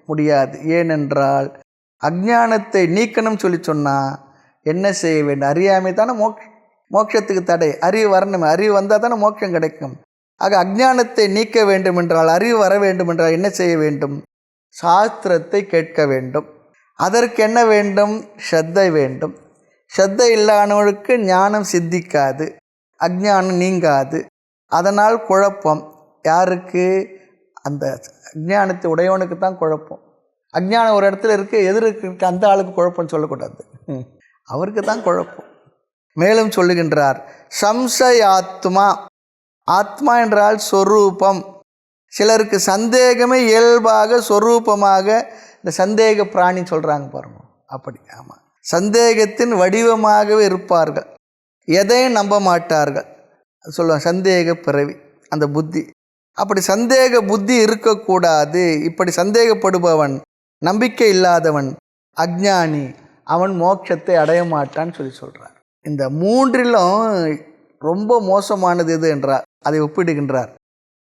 முடியாது. ஏனென்றால் அஞ்ஞானத்தை நீக்கணும் சொல்லி சொன்னால் என்ன செய்ய வேண்டும்? அறியாமை தானே மோட்சத்துக்கு தடை. அறிவு வரணும், அறிவு வந்தால் தானே மோட்சம் கிடைக்கும். ஆக அஞ்ஞானத்தை நீக்க வேண்டும் என்றால், அறிவு வர வேண்டும் என்றால் என்ன செய்ய வேண்டும்? சாஸ்திரத்தை கேட்க வேண்டும். அதற்கு என்ன வேண்டும்? ஸ்ரத்தை வேண்டும். ஸ்ரத்தை இல்லாதவனுக்கு ஞானம் சித்திக்காது, அஞ்ஞானம் நீங்காது. அதனால் குழப்பம் யாருக்கு? அந்த அஞ்ஞானத்தை உடையவனுக்கு தான் குழப்பம். அஞ்ஞானம் ஒரு இடத்துல இருக்குது, எதிர்க்கு அந்த ஆளுக்கு குழப்பம் சொல்லக்கூடாது, அவருக்கு தான் குழப்பம். மேலும் சொல்லுகின்றார், சம்சயாத்மா. ஆத்மா என்றால் சொரூபம், சிலருக்கு சந்தேகமே இயல்பாக சொரூபமாக, இந்த சந்தேக பிராணி சொல்கிறாங்க பாருங்க, அப்படி. ஆமாம், சந்தேகத்தின் வடிவமாகவே இருப்பார்கள், எதையும் நம்ப மாட்டார்கள். சொல்லுவாங்க சந்தேக பிறவி, அந்த புத்தி. அப்படி சந்தேக புத்தி இருக்கக்கூடாது. இப்படி சந்தேகப்படுபவன், நம்பிக்கை இல்லாதவன், அஞ்ஞானி, அவன் மோட்சத்தை அடைய மாட்டான்னு சொல்கிறார். இந்த மூன்றிலும் ரொம்ப மோசமானது எது என்றார், அதை ஒப்பிடுகின்றார்.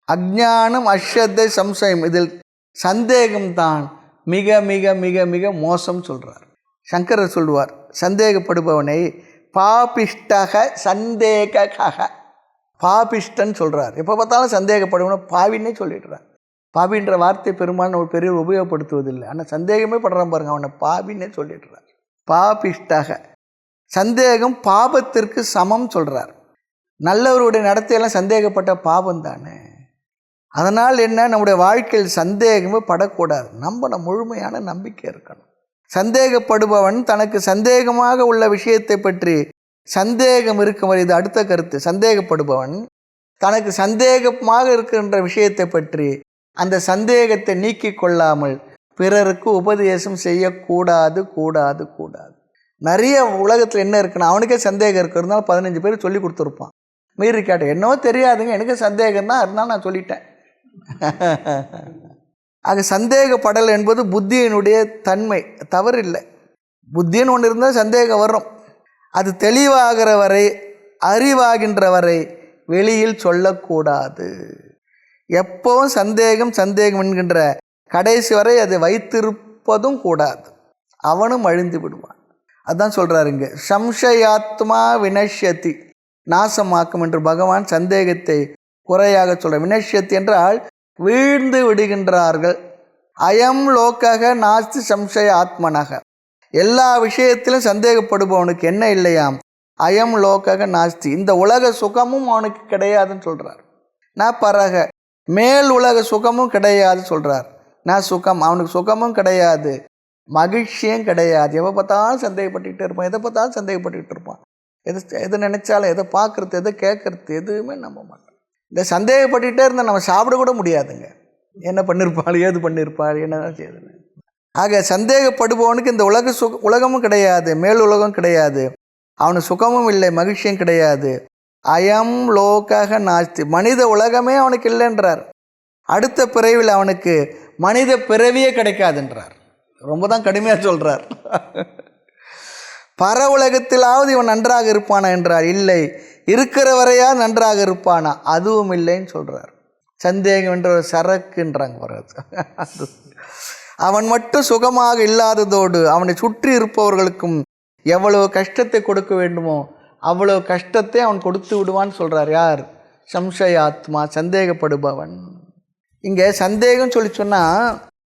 அஞ்ஞானம், அஸ்ரத்தை, சம்சயம், இதில் சந்தேகம்தான் மிக மிக மிக மிக மோசம் சொல்கிறார். சங்கரர் சொல்லுவார், சந்தேகப்படுபவனை பாபிஷ்டக சந்தேகக, பாபிஷ்டன் சொல்கிறார். எப்போ பார்த்தாலும் சந்தேகப்படுவன பாவின்னே சொல்லிடுறார். பாபின்ற வார்த்தை பெரும்பாலும் ஒரு பெரிய உபயோகப்படுத்துவதில்லை, ஆனால் சந்தேகமே படுறான் பாருங்க, அவனை பாபின்னே சொல்லிடுறார். பாபிஷ்டக, சந்தேகம் பாபத்திற்கு சமம் சொல்கிறார். நல்லவருடைய நடத்தையெல்லாம் சந்தேகப்பட்ட பாபம் தானே. அதனால் என்ன, நம்முடைய வாழ்க்கையில் சந்தேகமே படக்கூடாது. நம்ம முழுமையான நம்பிக்கை இருக்கணும். சந்தேகப்படுபவன் தனக்கு சந்தேகமாக உள்ள விஷயத்தை பற்றி சந்தேகம் இருக்கும் வரை, இது அடுத்த கருத்து, சந்தேகப்படுபவன் தனக்கு சந்தேகமாக இருக்கின்ற விஷயத்தை பற்றி அந்த சந்தேகத்தை நீக்கி கொள்ளாமல் பிறருக்கு உபதேசம் செய்யக்கூடாது கூடாது கூடாது. நிறைய உலகத்தில் என்ன இருக்குன்னா, அவனுக்கே சந்தேகம் இருக்கிறதுனால 15 பேர் சொல்லி கொடுத்துருப்பான். மீறி கேட்டேன், என்னவோ தெரியாதுங்க, எனக்கு சந்தேகம் தான், இருந்தாலும் நான் சொல்லிட்டேன். ஆக சந்தேகப்படல் என்பது புத்தியினுடைய தன்மை, தவறில்லை. புத்தின்னு ஒன்று இருந்தால் சந்தேகம் வரும். அது தெளிவாகிற வரை, அறிவாகின்ற வரை வெளியில் சொல்லக்கூடாது. எப்பவும் சந்தேகம் சந்தேகம் என்கின்ற கடைசி வரை அதை வைத்திருப்பதும் கூடாது. அவனும் அழிந்து விடுவான். அதுதான் சொல்கிறார் இங்கே, சம்சயாத்மா வினஷ்யதி, நாசமாக்கும் என்று பகவான் சந்தேகத்தை குறையாக சொல்கிறார். வினஷ்யத்தி என்றால் வீழ்ந்து விடுகின்றார்கள். அயம் லோகக நாஸ்தி சம்சய ஆத்மனக, எல்லா விஷயத்திலும் சந்தேகப்படுபவனுக்கு என்ன இல்லையாம், அயம் லோகக நாஸ்தி, இந்த உலக சுகமும் அவனுக்கு கிடையாதுன்னு சொல்கிறார். நான் பரக, மேல் உலக சுகமும் கிடையாது சொல்கிறார். நான் சுகம், அவனுக்கு சுகமும் கிடையாது, மகிழ்ச்சியும் கிடையாது. எதை பார்த்தாலும் சந்தேகப்பட்டுக்கிட்டே இருப்பான், எதை பார்த்தாலும் சந்தேகப்பட்டுக்கிட்டு இருப்பான். எது நினைச்சாலும், எதை பார்க்குறது, எதை கேட்குறது, எதுவுமே நம்ப மாட்டான். இந்த சந்தேகப்பட்டுக்கிட்டே இருந்தால் நம்ம சாப்பிட கூட முடியாதுங்க. என்ன பண்ணியிருப்பாள், ஏது பண்ணியிருப்பாள், என்னதான் செய்யுதுன்னு. ஆக சந்தேகப்படுபவனுக்கு இந்த உலகமும் கிடையாது, மேல் உலகம் கிடையாது, அவனுக்கு சுகமும் இல்லை, மகிழ்ச்சியும் கிடையாது. அயம் லோகக நாஸ்தி, மனித உலகமே அவனுக்கு இல்லைன்றார். அடுத்த பிறவியில் அவனுக்கு மனித பிறவியே கிடைக்காதுன்றார். ரொம்ப தான் கடுமையாக சொல்கிறார். பர உலகத்திலாவது இவன் நன்றாக இருப்பானா என்றார். இல்லை, இருக்கிற வரையா நன்றாக இருப்பானா, அதுவும் இல்லைன்னு சொல்கிறார். சந்தேகம் என்ற ஒரு சரக்குன்றாங்க வர்றது. அவன் மட்டும் சுகமாக இல்லாததோடு அவனை சுற்றி இருப்பவர்களுக்கும் எவ்வளவு கஷ்டத்தை கொடுக்க வேண்டுமோ அவ்வளோ கஷ்டத்தை அவன் கொடுத்து விடுவான்னு சொல்கிறார். யார்? சம்சயாத்மா, சந்தேகப்படுபவன். இங்கே சந்தேகம் சொல்லி சொன்னால்,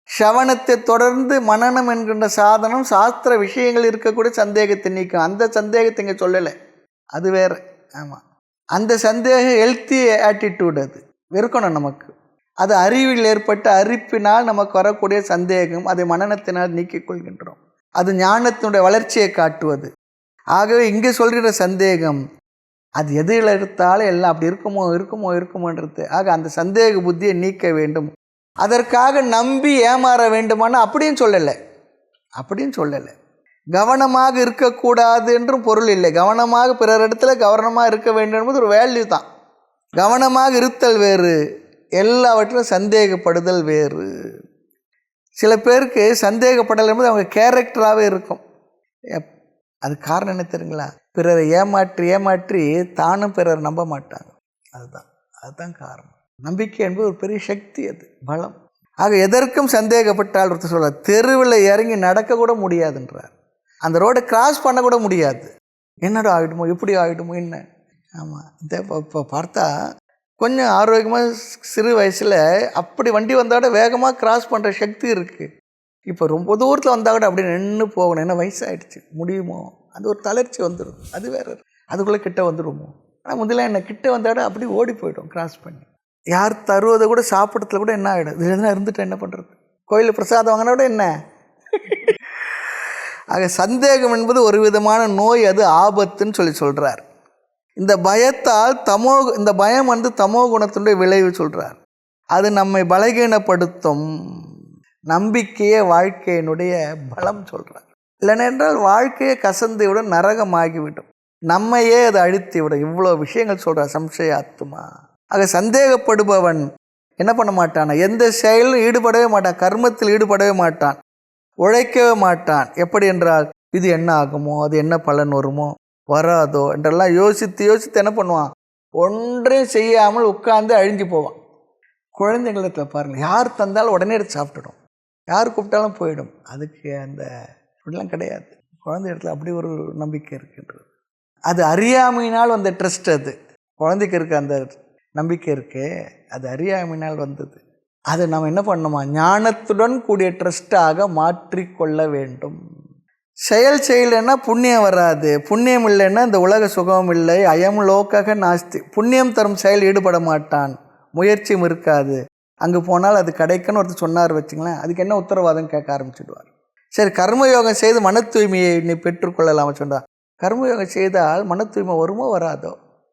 ஷவனத்தை தொடர்ந்து மனனம் என்கின்ற சாதனம் சாஸ்திர விஷயங்கள் இருக்கக்கூடிய சந்தேகத்தை நீக்கும். அந்த சந்தேகத்தை இங்கே சொல்லலை, அது வேறு. ஆமாம், அந்த சந்தேகம் ஹெல்த்தி ஆட்டிடியூட், அது இருக்கணும் நமக்கு. அது அறிவில் ஏற்பட்ட அரிப்பினால் நமக்கு வரக்கூடிய சந்தேகம், அதை மனனத்தினால் நீக்கிக் கொள்கின்றோம். அது ஞானத்தினுடைய வளர்ச்சியை காட்டுவது. ஆகவே இங்கே சொல்கிற சந்தேகம் அது எதில் எடுத்தாலும் எல்லாம் அப்படி இருக்குமோன்றது. ஆக அந்த சந்தேக புத்தியை நீக்க வேண்டும். அதற்காக நம்பி ஏமாற வேண்டுமானா அப்படின்னு சொல்லலை. கவனமாக இருக்கக்கூடாது என்றும் பொருள் இல்லை. கவனமாக பிறரிடத்துல கவனமாக இருக்க வேண்டும் என்பது ஒரு வேல்யூ தான். கவனமாக இருத்தல் வேறு, எல்லாவற்றிலும் சந்தேகப்படுதல் வேறு. சில பேருக்கு சந்தேகப்படல் என்பது அவங்க கேரக்டராகவே இருக்கும். அது காரணம் என்ன தெரியுங்களா? பிறரை ஏமாற்றி தானும் பிறர் நம்ப மாட்டாங்க. அதுதான் காரணம். நம்பிக்கை என்பது ஒரு பெரிய சக்தி, அது பலம். ஆக எதற்கும் சந்தேகப்பட்டால் ஒருத்தர் சொல்ல, தெருவில் இறங்கி நடக்க கூட முடியாதுன்றார். அந்த ரோடை கிராஸ் பண்ண கூட முடியாது. என்னடா ஆகிடுமோ, எப்படி ஆகிடுமோ, என்ன. ஆமாம், இப்போ பார்த்தா கொஞ்சம் ஆரோக்கியமாக சிறு வயசில் அப்படி வண்டி வந்தால் கூட வேகமாக கிராஸ் பண்ணுற சக்தி இருக்குது. இப்போ ரொம்ப தூரத்தில் வந்தால் கூட அப்படி நின்று போகணும். என்ன வயசாகிடுச்சு, முடியுமோ? அது ஒரு தளர்ச்சி வந்துடும், அது வேறு. அதுக்குள்ளே கிட்ட வந்துடுமோ? ஆனால் முதல்ல என்ன கிட்ட வந்தால் கூட அப்படி ஓடி போய்டும் கிராஸ் பண்ணி. யார் தருவதை கூட சாப்பிட்றதுல கூட என்ன ஆகிடும், இதுல எதுனா இருந்துட்டு என்ன பண்ணுறது? கோயிலில் பிரசாதம் வாங்கினா கூட என்ன. ஆக சந்தேகம் என்பது ஒரு விதமான நோய், அது ஆபத்துன்னு சொல்கிறார். இந்த பயத்தால் இந்த பயம் வந்து தமோ குணத்தினுடைய விளைவு சொல்கிறார். அது நம்மை பலகீனப்படுத்தும். நம்பிக்கையே வாழ்க்கையினுடைய பலம் சொல்கிறார். இல்லைனென்றால் வாழ்க்கையை கசந்துவிடும், நரகமாகிவிடும், நம்மையே அது அழித்து விடும். இவ்வளோ விஷயங்கள் சொல்கிறார் சம்சயாத்மா. ஆக சந்தேகப்படுபவன் என்ன பண்ண மாட்டான்? எந்த செயலும் ஈடுபடவே மாட்டான், கர்மத்தில் ஈடுபடவே மாட்டான், உழைக்கவே மாட்டான். எப்படி என்றால் இது என்ன ஆகுமோ, அது என்ன பலன் வருமோ வராதோ என்றெல்லாம் யோசித்து யோசித்து என்ன பண்ணுவான்? ஒன்றையும் செய்யாமல் உட்கார்ந்து அழிஞ்சு போவான். குழந்தைங்களிடத்தில் பாருங்கள், யார் தந்தாலும் உடனே எடுத்து சாப்பிட்டுடும், யார் கூப்பிட்டாலும் போயிடும். அதுக்கு அந்த அப்படிலாம் கிடையாது. குழந்தை இடத்துல அப்படி ஒரு நம்பிக்கை இருக்கின்றது. அது அறியாமையினால் வந்த ட்ரஸ்ட். அது குழந்தைக்கு இருக்க அந்த நம்பிக்கை இருக்கே, அது அறியாமையினால் வந்தது. அதை நம்ம என்ன பண்ணணுமா? ஞானத்துடன் கூடிய ட்ரஸ்டாக மாற்றிக்கொள்ள வேண்டும். செயல் செய்யலைன்னா புண்ணியம் வராது. புண்ணியம் இல்லைன்னா இந்த உலக சுகம் இல்லை. அயம் லோகக நாஸ்தி. புண்ணியம் தரும் செயல் ஈடுபட மாட்டான், முயற்சியும் இருக்காது. அங்கே போனால் அது கிடைக்குன்னு ஒருத்தர் சொன்னார் வச்சுங்களேன், அதுக்கு என்ன உத்தரவாதம் கேட்க ஆரம்பிச்சுடுவார். சரி, கர்மயோகம் செய்து மன தூய்மையை நீ பெற்றுக்கொள்ளலாம் சொன்னார். கர்மயோகம் செய்தால் மன தூய்மை வருமோ வராதோ?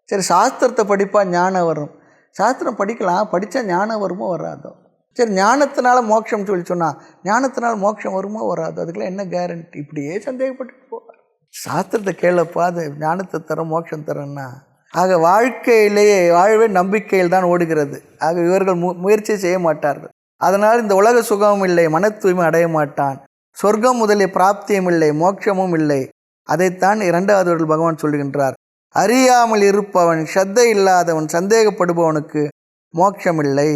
சரி, சாஸ்திரத்தை படிப்பா ஞானம் வரும். சாஸ்திரம் படிக்கலாம், படித்தா ஞானம் வருமோ வராதோ? சரி, ஞானத்தினால மோட்சம் சொன்னால் ஞானத்தினால் மோட்சம் வருமோ வராதோ? அதுக்கெல்லாம் என்ன கேரண்டி? இப்படியே சந்தேகப்பட்டு போவார். சாஸ்திரத்தை கேளப்பா, அது ஞானத்தை தரும் மோட்சம் தரேன்னா. ஆக வாழ்க்கையிலேயே வாழ்வே நம்பிக்கையில் தான் ஓடுகிறது. ஆக இவர்கள் முயற்சி செய்ய மாட்டார்கள். அதனால் இந்த உலக சுகமும் இல்லை, மன தூய்மை அடைய மாட்டான், சொர்க்கம் முதலிய பிராப்தியும் இல்லை, மோட்சமும் இல்லை. அதைத்தான் இரண்டாவது பகவான் சொல்லுகின்றார். அறியாமல் இருப்பவன், ஸ்ரத்தை இல்லாதவன், சந்தேகப்படுபவனுக்கு மோட்சம் இல்லை.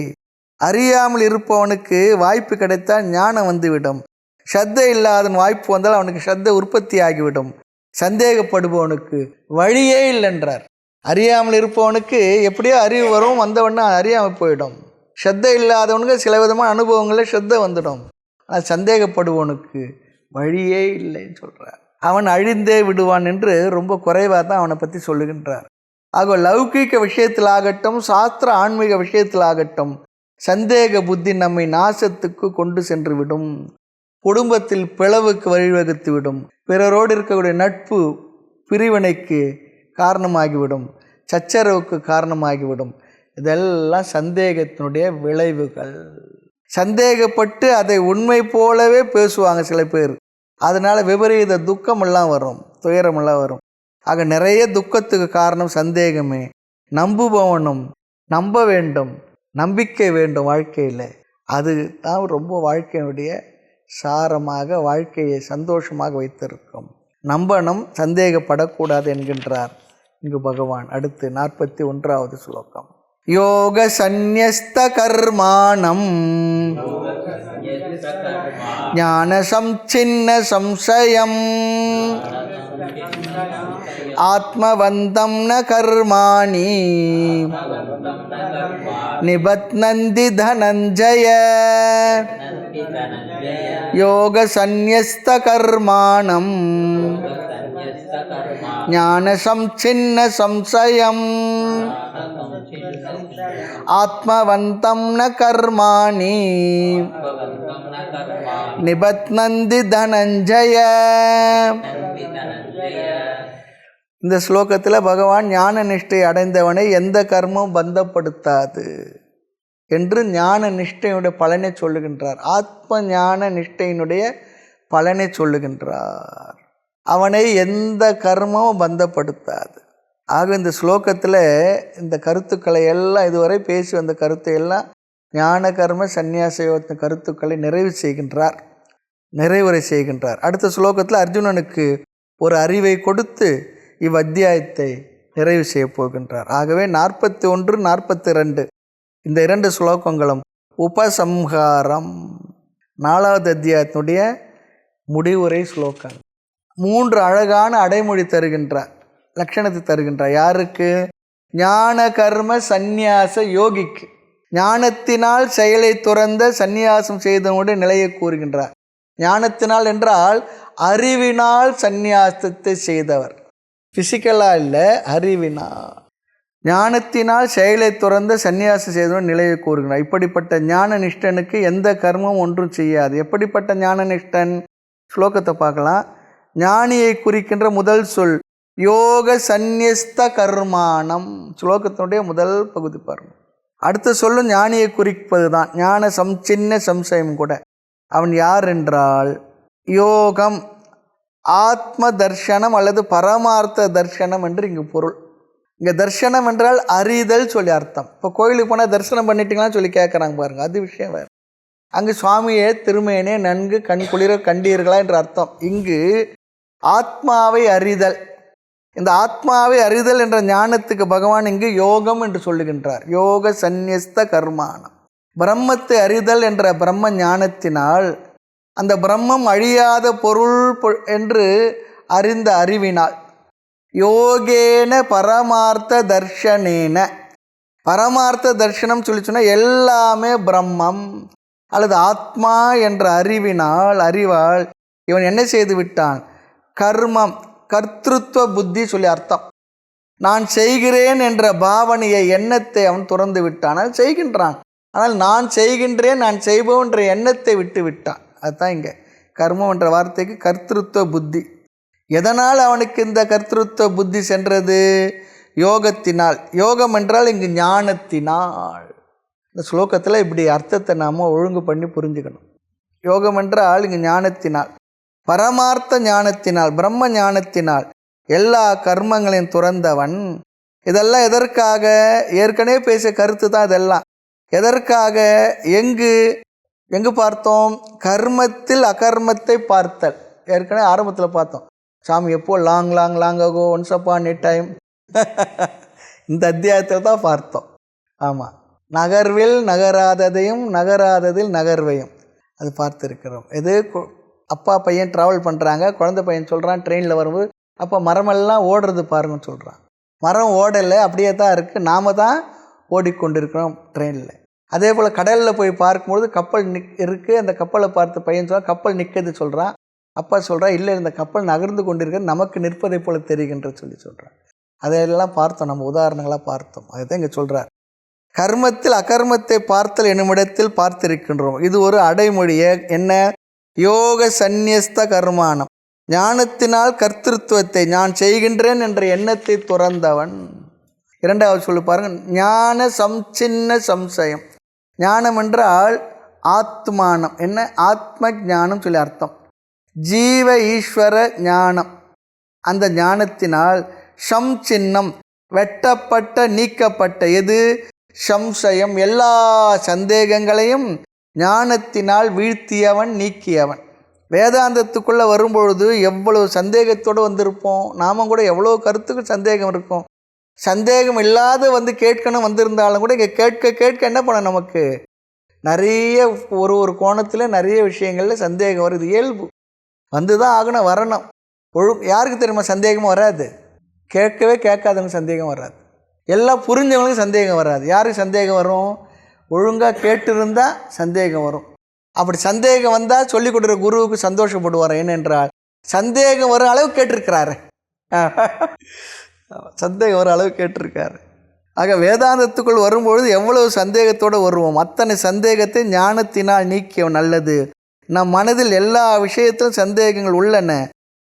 அறியாமல் இருப்பவனுக்கு வாய்ப்பு கிடைத்தால் ஞானம் வந்துவிடும். ஸ்ரத்தை இல்லாதவன் வாய்ப்பு வந்தால் அவனுக்கு ஸ்ரத்தை உற்பத்தி ஆகிவிடும். சந்தேகப்படுபவனுக்கு வழியே இல்லைன்றார். அறியாமல் இருப்பவனுக்கு எப்படியோ அறிவு வரும், வந்தவொடனே அறியாமல் போயிடும். ஸ்ரத்தை இல்லாதவனுக்கு சில விதமான அனுபவங்களில் ஸ்ரத்தை வந்துடும். ஆனால் சந்தேகப்படுபவனுக்கு வழியே இல்லைன்னு சொல்கிறார். அவன் அழிந்தே விடுவான் என்று ரொம்ப குறைவாக தான் அவனை பற்றி சொல்லுகின்றார். ஆக லௌகீக விஷயத்திலாகட்டும், சாஸ்திர ஆன்மீக விஷயத்திலாகட்டும், சந்தேக புத்தி நம்மை நாசத்துக்கு கொண்டு சென்று விடும். குடும்பத்தில் பிளவுக்கு வழிவகுத்து விடும். பிறரோடு இருக்கக்கூடிய நட்பு பிரிவினைக்கு காரணமாகிவிடும், சச்சரவுக்கு காரணமாகிவிடும். இதெல்லாம் சந்தேகத்தினுடைய விளைவுகள். சந்தேகப்பட்டு அதை உண்மை போலவே பேசுவாங்க சில பேர். அதனால் விபரீத துக்கமெல்லாம் வரும், துயரமெல்லாம் வரும். ஆக நிறைய துக்கத்துக்கு காரணம் சந்தேகமே. நம்புபவனும் நம்ப வேண்டும், நம்பிக்கை வேண்டும் வாழ்க்கையில். அது தான் ரொம்ப வாழ்க்கையினுடைய சாரமாக வாழ்க்கையை சந்தோஷமாக வைத்திருக்கும். நம்பணும், சந்தேகப்படக்கூடாது என்கின்றார் இங்கு பகவான். அடுத்து 41வது ஸ்லோகம். யோக சந்நியஸ்த கர்மாணம் ஞான சம்சின்ன சம்சயம் ஆத்மவந்தம் ந கர்மாணி நிபத்னந்தி தனஞ்சய. யோக சந்நியஸ்த கர்மாணம் ஞான சம்சின்ன சம்சயம் ஆத்மவந்தம் ந கர்மாணி நிபத்னந்தி தனஞ்சய. இந்த ஸ்லோகத்தில் பகவான் ஞான நிஷ்டை அடைந்தவனை எந்த கர்மம் பந்தப்படுத்தாது என்று ஞான நிஷ்டையினுடைய பலனை சொல்லுகின்றார். ஆத்ம ஞான நிஷ்டையினுடைய பலனை சொல்லுகின்றார். அவனை எந்த கர்மமும் பந்தப்படுத்தாது. ஆக இந்த ஸ்லோகத்தில் இந்த கருத்துக்களை எல்லாம் இதுவரை பேசி வந்த கருத்தை எல்லாம் ஞான கர்ம சந்நியாச யோக கருத்துக்களை நிறைவுரை செய்கின்றார். அடுத்த ஸ்லோகத்தில் அர்ஜுனனுக்கு ஒரு அறிவை கொடுத்து இவ்வத்தியாயத்தை நிறைவு செய்ய போகின்றார். ஆகவே 41, 42 இந்த 2 ஸ்லோகங்களும் உபசம்ஹாரம், 4வது அத்தியாயத்தினுடைய முடிவுரை ஸ்லோகம். 3 அழகான அடைமொழி தருகின்றார், லட்சணத்தை தருகின்றார். யாருக்கு? ஞான கர்ம சந்நியாச யோகிக்கு. ஞானத்தினால் செயலை துறந்த சந்நியாசம் செய்தவனுடைய நிலையை கூறுகின்றார். ஞானத்தினால் என்றால் அறிவினால் சந்நியாசத்தை செய்தவர், ஃபிசிக்கலாக இல்லை, அறிவினால். ஞானத்தினால் செயலை துறந்த சந்நியாசம் செய்தவன் நிலையை கூறுகிறார். இப்படிப்பட்ட ஞான நிஷ்டனுக்கு எந்த கர்மம் ஒன்றும் செய்யாது. எப்படிப்பட்ட ஞான நிஷ்டன்? ஸ்லோகத்தை பார்க்கலாம். ஞானியை குறிக்கின்ற முதல் சொல் யோக சந்நியஸ்த கர்மாணம். ஸ்லோகத்தினுடைய முதல் பகுதி பாருங்கள். அடுத்த சொல்லும் ஞானியை குறிப்பது தான். ஞான சின்ன சம்சயம் கூட. அவன் யார் என்றால் யோகம், ஆத்ம தர்ஷனம் அல்லது பரமார்த்த தர்ஷனம் என்று இங்கு பொருள். இங்கே தர்ஷனம் என்றால் அறிதல் சொல்லி அர்த்தம். இப்போ கோயிலுக்கு போனால் தரிசனம் பண்ணிட்டீங்களான்னு சொல்லி கேட்குறாங்க பாருங்கள், அது விஷயம் வேறு. அங்கு சுவாமியே திருமேனே நன்கு கண் குளிர கண்டீர்களா என்ற அர்த்தம். இங்கு ஆத்மாவை அறிதல். இந்த ஆத்மாவை அறிதல் என்ற ஞானத்துக்கு பகவான் இங்கு யோகம் என்று சொல்லுகின்றார். யோக சந்நியஸ்த கர்மானம். பிரம்மத்தை அறிதல் என்ற பிரம்ம ஞானத்தினால், அந்த பிரம்மம் அழியாத பொருள் என்று அறிந்த அறிவினால், யோகேன பரமார்த்த தர்ஷனேன. பரமார்த்த தர்ஷனம் சொல்லி சொன்னால் எல்லாமே பிரம்மம் அல்லது ஆத்மா என்ற அறிவால் இவன் என்ன செய்து விட்டான்? கர்மம், கர்த்திருவ புத்தி சொல்லி அர்த்தம். நான் செய்கிறேன் என்ற பாவனையை, எண்ணத்தை அவன் துறந்து விட்டான். அது செய்கின்றான், ஆனால் நான் செய்கின்றேன், நான் செய்வோம் என்ற எண்ணத்தை விட்டு விட்டான். அதுதான் இங்கே கர்மம் என்ற வார்த்தைக்கு கர்த்திருவ புத்தி. எதனால் அவனுக்கு இந்த கர்த்திருவ புத்தி சென்றது? யோகத்தினால். யோகம் என்றால் இங்கு ஞானத்தினால். இந்த ஸ்லோகத்தில் இப்படி அர்த்தத்தை நாம் ஒழுங்கு பண்ணி புரிஞ்சுக்கணும். யோகம் என்றால் இங்கு ஞானத்தினால், பரமார்த்த ஞானத்தினால், பிரம்ம ஞானத்தினால் எல்லா கர்மங்களையும் துறந்தவன். இதெல்லாம் எதற்காக? ஏற்கனவே பேசிய கருத்து தான் இதெல்லாம். எதற்காக? எங்கு பார்த்தோம்? கர்மத்தில் அகர்மத்தை பார்த்தல். ஏற்கனவே ஆரம்பத்தில் பார்த்தோம். சாமி எப்போ long once upon a time இந்த அத்தியாயத்தில் தான் பார்த்தோம். ஆமாம், நகர்வில் நகராததையும் நகராததில் நகர்வையும் அது பார்த்துருக்கிறோம். இது அப்பா பையன் ட்ராவல் பண்ணுறாங்க. குழந்தை பையன் சொல்கிறான் ட்ரெயினில் வரும்போது, அப்போ மரமெல்லாம் ஓடுறது பாருங்கன்னு சொல்கிறான். மரம் ஓடலை, அப்படியே தான் இருக்குது, நாம் தான் ஓடிக்கொண்டிருக்கிறோம் ட்ரெயினில். அதே போல் கடலில் போய் பார்க்கும்பொழுது கப்பல் இருக்குது. அந்த கப்பலை பார்த்து பையன் சொல்கிறான் கப்பல் நிற்கிறது சொல்கிறான். அப்பா சொல்கிறான் இல்லை, இந்த கப்பல் நகர்ந்து கொண்டிருக்கிறது, நமக்கு நிற்பதை போல் தெரிகின்ற சொல்கிறான். அதையெல்லாம் பார்த்தோம், நம்ம உதாரணங்களாக பார்த்தோம். அதுதான் இங்கே சொல்கிறார். கர்மத்தில் அகர்மத்தை பார்த்தல் என்னுமிடத்தில் பார்த்திருக்கின்றோம். இது ஒரு அடைமொழி. என்ன? யோக சந்நியஸ்த கர்மானம். ஞானத்தினால் கர்த்திருவத்தை, நான் செய்கின்றேன் என்ற எண்ணத்தை துறந்தவன். இரண்டாவது சொல்லி பாருங்கள், ஞான சின்ன சம்சயம். ஞானம் என்றால் ஆத்மானம். என்ன? ஆத்ம ஞானம் சொல்லி அர்த்தம். ஜீவ ஈஸ்வர ஞானம். அந்த ஞானத்தினால் சின்னம், வெட்டப்பட்ட, நீக்கப்பட்ட. எது? சம்சயம், எல்லா சந்தேகங்களையும் ஞானத்தினால் வீழ்த்தியவன், நீக்கியவன். வேதாந்தத்துக்குள்ளே வரும்பொழுது எவ்வளவு சந்தேகத்தோடு வந்திருப்போம். நாமும் கூட எவ்வளோ கருத்துக்கு சந்தேகம் இருக்கும். சந்தேகம் இல்லாத வந்து கேட்கணும் வந்திருந்தாலும் கூட இங்கே கேட்க என்ன பண்ண, நமக்கு நிறைய ஒரு கோணத்தில் நிறைய விஷயங்களில் சந்தேகம் வருது. இயல்பு வந்து தான் ஆகணும், வரணும். யாருக்கு தெரியுமா சந்தேகமும் வராது? கேட்காதவங்க சந்தேகம் வராது. எல்லாம் புரிஞ்சவங்களுக்கு சந்தேகம் வராது. யாருக்கு சந்தேகம் வரும்? ஒழுங்காக கேட்டிருந்தால் சந்தேகம் வரும். அப்படி சந்தேகம் வந்தால் சொல்லிக் கொடுக்குற குருவுக்கு சந்தோஷப்படுவார். ஏனென்றால் சந்தேகம் வர அளவு கேட்டிருக்கிறாரு. சந்தேகம் வர அளவு கேட்டிருக்காரு. ஆக வேதாந்தத்துக்குள் வரும்பொழுது எவ்வளவு சந்தேகத்தோடு வருவோம். அத்தனை சந்தேகத்தை ஞானத்தினால் நீக்கியவன். நல்லது, நம் மனதில் எல்லா விஷயத்திலும் சந்தேகங்கள் உள்ளன,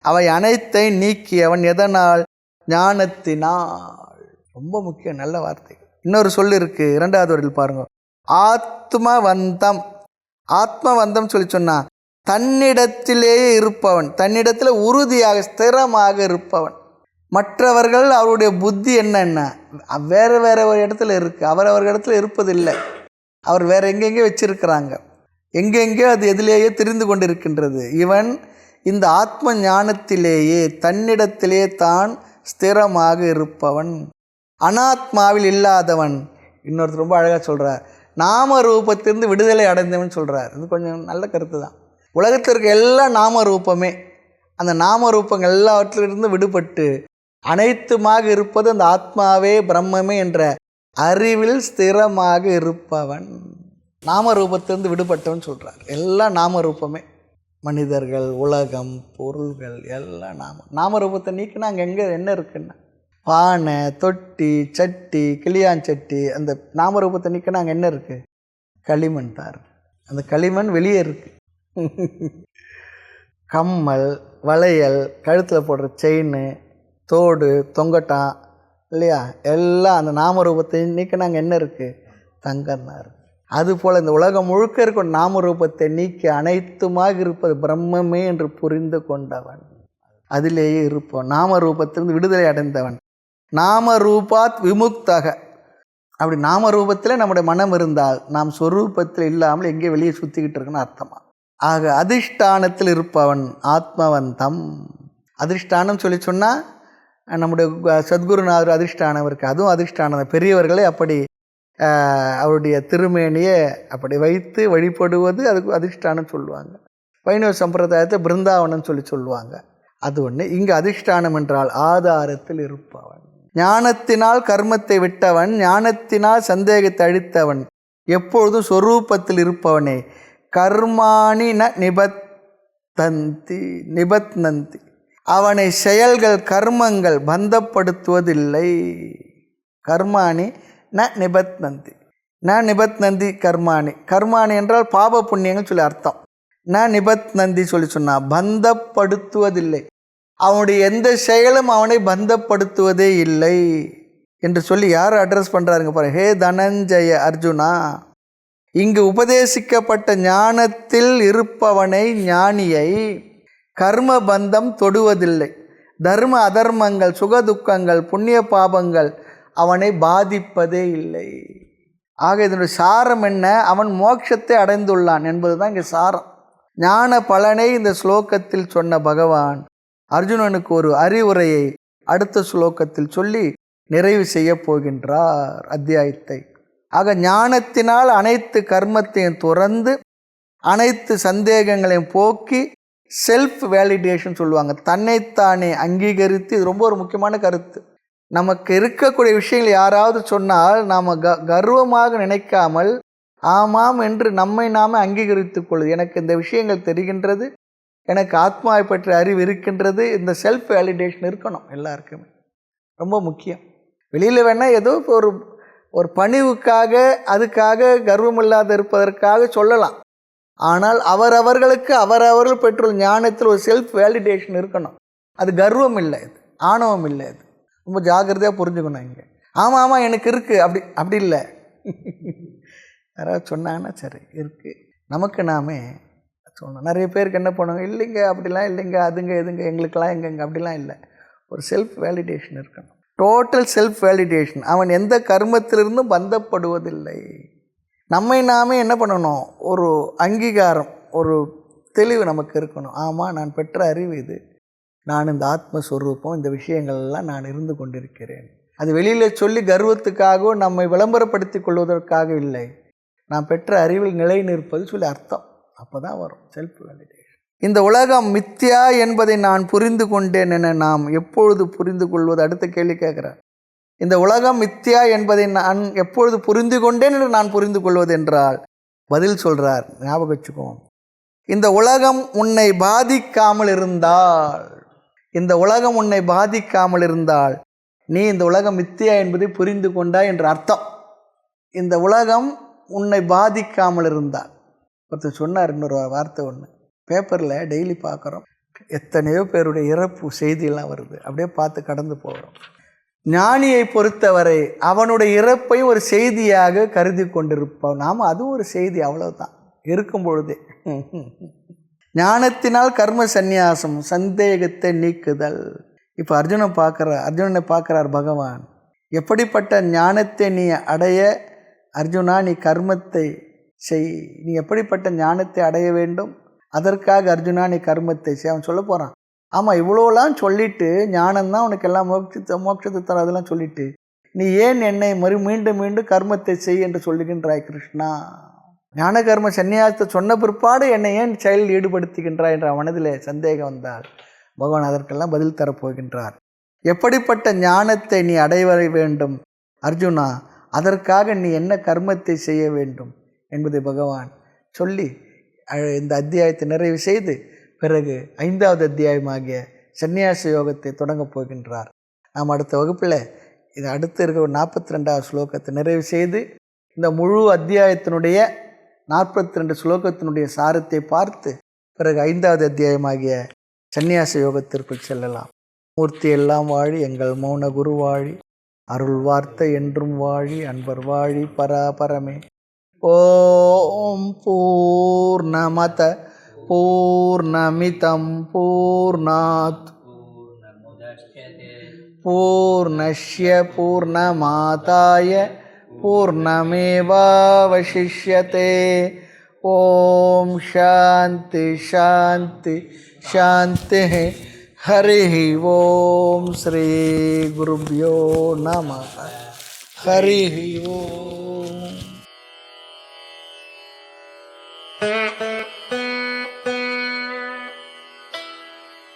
அவை அனைத்தை நீக்கியவன். எதனால்? ஞானத்தினால். ரொம்ப முக்கியம், நல்ல வார்த்தை. இன்னொரு சொல் இருக்குது, இரண்டாவது வரியில் பாருங்கள். ஆத்மவந்தம். ஆத்மவந்தம் சொல்லி சொன்னால் தன்னிடத்திலேயே இருப்பவன், தன்னிடத்தில் உறுதியாக ஸ்திரமாக இருப்பவன். மற்றவர்கள் அவருடைய புத்தி என்னென்ன வேறு ஒரு இடத்துல இருக்குது, அவரவர் இடத்துல இருப்பதில்லை. அவர் வேறு எங்கெங்கே வச்சிருக்கிறாங்க, எங்கெங்கே அது எதிலேயே தெரிந்து கொண்டிருக்கின்றது. இவன் இந்த ஆத்ம ஞானத்திலேயே தன்னிடத்திலே தான் ஸ்திரமாக இருப்பவன், அனாத்மாவில் இல்லாதவன். இன்னொருத்தர் ரொம்ப அழகாக சொல்கிறார், நாம ரூபத்திலிருந்து விடுதலை அடைந்தவன் சொல்கிறார். இது கொஞ்சம் நல்ல கருத்து தான். உலகத்தில் இருக்க எல்லா நாம ரூபமே, அந்த நாம ரூபங்கள் எல்லாவற்றிலிருந்து விடுபட்டு அனைத்துமாக இருப்பது அந்த ஆத்மாவே பிரம்மமே என்ற அறிவில் ஸ்திரமாக இருப்பவன். நாம ரூபத்திலிருந்து விடுபட்டவன் சொல்கிறார். எல்லா நாம ரூபமே, மனிதர்கள், உலகம், பொருள்கள் எல்லாம் நாம ரூபத்தை நீக்கினா அங்கே எங்கே என்ன இருக்குன்னா பானை, தொட்டி, சட்டி, கிளியாஞ்சட்டி. அந்த நாமரூபத்தை நீக்கினா அங்கே என்ன இருக்குது? களிமண் தான் இருக்குது. அந்த களிமண் வெளியே இருக்குது. கம்மல், வளையல், கழுத்தில் போடுற செயின், தோடு, தொங்கட்டான் இல்லையா, எல்லாம் அந்த நாமரூபத்தை நீக்கினா அங்கே என்ன இருக்குது? தங்கன்னார். அதுபோல் இந்த உலகம் முழுக்க இருக்கும் நாம ரூபத்தை நீக்கி அனைத்துமாக இருப்பது பிரம்மமே என்று புரிந்து கொண்டவன், அதிலேயே இருப்போம். நாம ரூபத்திலிருந்து விடுதலை அடைந்தவன். நாம ரூபாத் விமுக்தக. அப்படி நாம ரூபத்தில் நம்முடைய மனம் இருந்தால் நாம் சொரூபத்தில் இல்லாமல் எங்கே வெளியே சுற்றிக்கிட்டு இருக்குன்னு அர்த்தமா. ஆக அதிஷ்டானத்தில் இருப்பவன் ஆத்மவந்தம். அதிஷ்டானம் சொல்லி சொன்னால் நம்முடைய சத்குருநாதர் அதிஷ்டானம் இருக்குது, அதுவும் அதிஷ்டானம். பெரியவர்களே அப்படி அவருடைய திருமேனியை அப்படி வைத்து வழிபடுவது அதுக்கு அதிஷ்டானம் சொல்லுவாங்க. வைணவ சம்பிரதாயத்தை பிருந்தாவனம் சொல்லுவாங்க. அது ஒன்று. இங்கே அதிஷ்டானம் என்றால் ஆதாரத்தில் இருப்பவன், ஞானத்தினால் கர்மத்தை விட்டவன், ஞானத்தினால் சந்தேகத்தை அழித்தவன், எப்பொழுதும் சொரூபத்தில் இருப்பவனே. கர்மாணி ந நிபத்னந்தி. அவனை செயல்கள் கர்மங்கள் பந்தப்படுத்துவதில்லை. கர்மாணி ந நிபத்னந்தி. ந நிபத்னந்தி கர்மாணி. கர்மாணி என்றால் பாப புண்ணியங்கள் சொல்லி அர்த்தம். ந நிபத்னந்தி சொல்லி சொன்னால் பந்தப்படுத்துவதில்லை. அவனுடைய எந்த செயலும் அவனை பந்தப்படுத்துவதே இல்லை என்று சொல்லி யார் அட்ரஸ் பண்ணுறாருங்க பாருங்க. ஹே தனஞ்சய அர்ஜுனா, இங்கு உபதேசிக்கப்பட்ட ஞானத்தில் இருப்பவனை, ஞானியை கர்ம பந்தம் தொடுவதில்லை. தர்ம அதர்மங்கள், சுகதுக்கங்கள், புண்ணிய பாபங்கள் அவனை பாதிப்பதே இல்லை. ஆக இதனுடைய சாரம் என்ன? அவன் மோட்சத்தை அடைந்துள்ளான் என்பது தான் இங்கே சாரம். ஞான பலனை இந்த ஸ்லோகத்தில் சொன்ன பகவான் அர்ஜுனனுக்கு ஒரு அறிவுரையை அடுத்த ஸ்லோகத்தில் சொல்லி நிறைவு செய்ய போகின்றார் அத்தியாயத்தை. ஆக ஞானத்தினால் அனைத்து கர்மத்தையும் துறந்து அனைத்து சந்தேகங்களையும் போக்கி செல்ஃப் வேலிடேஷன் சொல்லுவாங்க, தன்னைத்தானே அங்கீகரித்து. இது ரொம்ப ஒரு முக்கியமான கருத்து. நமக்கு இருக்கக்கூடிய விஷயங்கள் யாராவது சொன்னால் நாம் கர்வமாக நினைக்காமல் ஆமாம் என்று நம்மை நாம அங்கீகரித்து கொள்ளுது. எனக்கு இந்த விஷயங்கள் தெரிகின்றது, எனக்கு ஆத்மாவை பற்றி அறிவு இருக்கின்றது. இந்த செல்ஃப் வேலிடேஷன் இருக்கணும் எல்லாருக்குமே, ரொம்ப முக்கியம். வெளியில் வேணால் ஏதோ ஒரு பணிவுக்காக அதுக்காக கர்வம் இல்லாத இருப்பதற்காக சொல்லலாம். ஆனால் அவர்களுக்கு அவர்கள் பெற்றுள்ள ஞானத்தில் ஒரு செல்ஃப் வேலிடேஷன் இருக்கணும். அது கர்வம் இல்லை, இது ஆணவம் இல்லை. இது ரொம்ப ஜாக்கிரதையாக புரிஞ்சுக்கணும். இங்கே ஆமாம் எனக்கு இருக்குது அப்படி இல்லை. யாராவது சொன்னாங்கன்னா சரி இருக்குது, நமக்கு நாமே சொல்லணும். நிறைய பேருக்கு என்ன பண்ணுவாங்க, இல்லைங்க அப்படிலாம் இல்லைங்க, அதுங்க எதுங்க எங்களுக்கெல்லாம் எங்கெங்க, அப்படிலாம் இல்லை. ஒரு செல்ஃப் வேலிடேஷன் இருக்கணும், டோட்டல் செல்ஃப் வேலிடேஷன். அவன் எந்த கர்மத்திலிருந்தும் பந்தப்படுவதில்லை. நம்மை நாமே என்ன பண்ணணும், ஒரு அங்கீகாரம், ஒரு தெளிவு நமக்கு இருக்கணும். ஆமாம், நான் பெற்ற அறிவு இது, நான் இந்த ஆத்மஸ்வரூபம், இந்த விஷயங்கள்லாம் நான் இருந்து கொண்டிருக்கிறேன். அது வெளியில் சொல்லி கர்வத்துக்காகவோ நம்மை விளம்பரப்படுத்தி கொள்வதற்காக இல்லை, நான் பெற்ற அறிவில் நிலை நிற்பது சொல்லி அர்த்தம். அப்போ தான் வரும் செல்ஃப் வேலிடேஷன். இந்த உலகம் மித்யா என்பதை நான் புரிந்து கொண்டேன் என நாம் எப்பொழுது புரிந்து கொள்வது? அடுத்த கேள்வி கேட்குறார். இந்த உலகம் மித்யா என்பதை நான் எப்பொழுது புரிந்து கொண்டேன் என்று நான் புரிந்து கொள்வது என்றால் பதில் சொல்கிறார், ஞாபகம் வச்சுக்குவோம். இந்த உலகம் உன்னை பாதிக்காமல் இருந்தால், இந்த உலகம் உன்னை பாதிக்காமல் இருந்தால் நீ இந்த உலகம் மித்யா என்பதை புரிந்து கொண்டாய் என்ற அர்த்தம். இந்த உலகம் உன்னை பாதிக்காமல் இருந்தால், ஒருத்தர் சொன்னார் இன்னொரு வார்த்தை ஒன்று, பேப்பரில் டெய்லி பார்க்குறோம், எத்தனையோ பேருடைய இறப்பு செய்தியெல்லாம் வருது, அப்படியே பார்த்து கடந்து போகிறோம். ஞானியை பொறுத்தவரை அவனுடைய இறப்பையும் ஒரு செய்தியாக கருதி கொண்டிருப்போம். நாம் அதுவும் ஒரு செய்தி, அவ்வளவுதான், இருக்கும் பொழுதே. ஞானத்தினால் கர்ம சந்நியாசம், சந்தேகத்தை நீக்குதல். இப்போ அர்ஜுனனை பார்க்குறார் பகவான். எப்படிப்பட்ட ஞானத்தை நீ அடைய அர்ஜுனா, நீ கர்மத்தை செய். நீ எப்படிப்பட்ட ஞானத்தை அடைய வேண்டும், அதற்காக அர்ஜுனா நீ கர்மத்தை செய். அவன் சொல்ல போகிறான், ஆமாம் இவ்வளோலாம் சொல்லிவிட்டு, ஞானம்தான் உனக்கு எல்லாம் மோட்சத்தை தர, அதெல்லாம் சொல்லிவிட்டு நீ ஏன் என்னை மீண்டும் மீண்டும் கர்மத்தை செய் என்று சொல்லுகின்றாய் கிருஷ்ணா? ஞான கர்ம சந்நியாசத்தை சொன்ன பிற்பாடு என்னை ஏன் செயலில் ஈடுபடுத்துகின்றாய் என்ற மனதில் சந்தேகம் வந்தால் பகவான் அதற்கெல்லாம் பதில் தரப்போகின்றார். எப்படிப்பட்ட ஞானத்தை நீ அடைய வேண்டும் அர்ஜுனா, அதற்காக நீ என்ன கர்மத்தை செய்ய வேண்டும் என்பதை பகவான் சொல்லி இந்த அத்தியாயத்தை நிறைவு செய்து பிறகு 5வது அத்தியாயமாகிய சந்நியாச யோகத்தை தொடங்கப் போகின்றார். நாம் அடுத்த வகுப்பில் இது அடுத்து இருக்க 42வது ஸ்லோகத்தை நிறைவு செய்து இந்த முழு அத்தியாயத்தினுடைய 42 ஸ்லோகத்தினுடைய சாரத்தை பார்த்து பிறகு 5வது அத்தியாயமாகிய சந்நியாச யோகத்திற்குள் செல்லலாம். மூர்த்தி எல்லாம் வாழி, எங்கள் மௌன குரு வாழி. அருள் வார்த்தை என்றும் வாழி அன்பர் வாழி பராபரமே. ஓம் பூர்ணமத பூர்ணமிதம் பூர்ணாத் பூர்ணஸ்ய பூர்ணமாதாய பூர்ணமேவாவசிஷ்யதே. ஓம் சாந்தி சாந்தி சாந்தி. ஹரி ஓம். ஸ்ரீ குருப்யோ நமः. ஹரி ஓம்.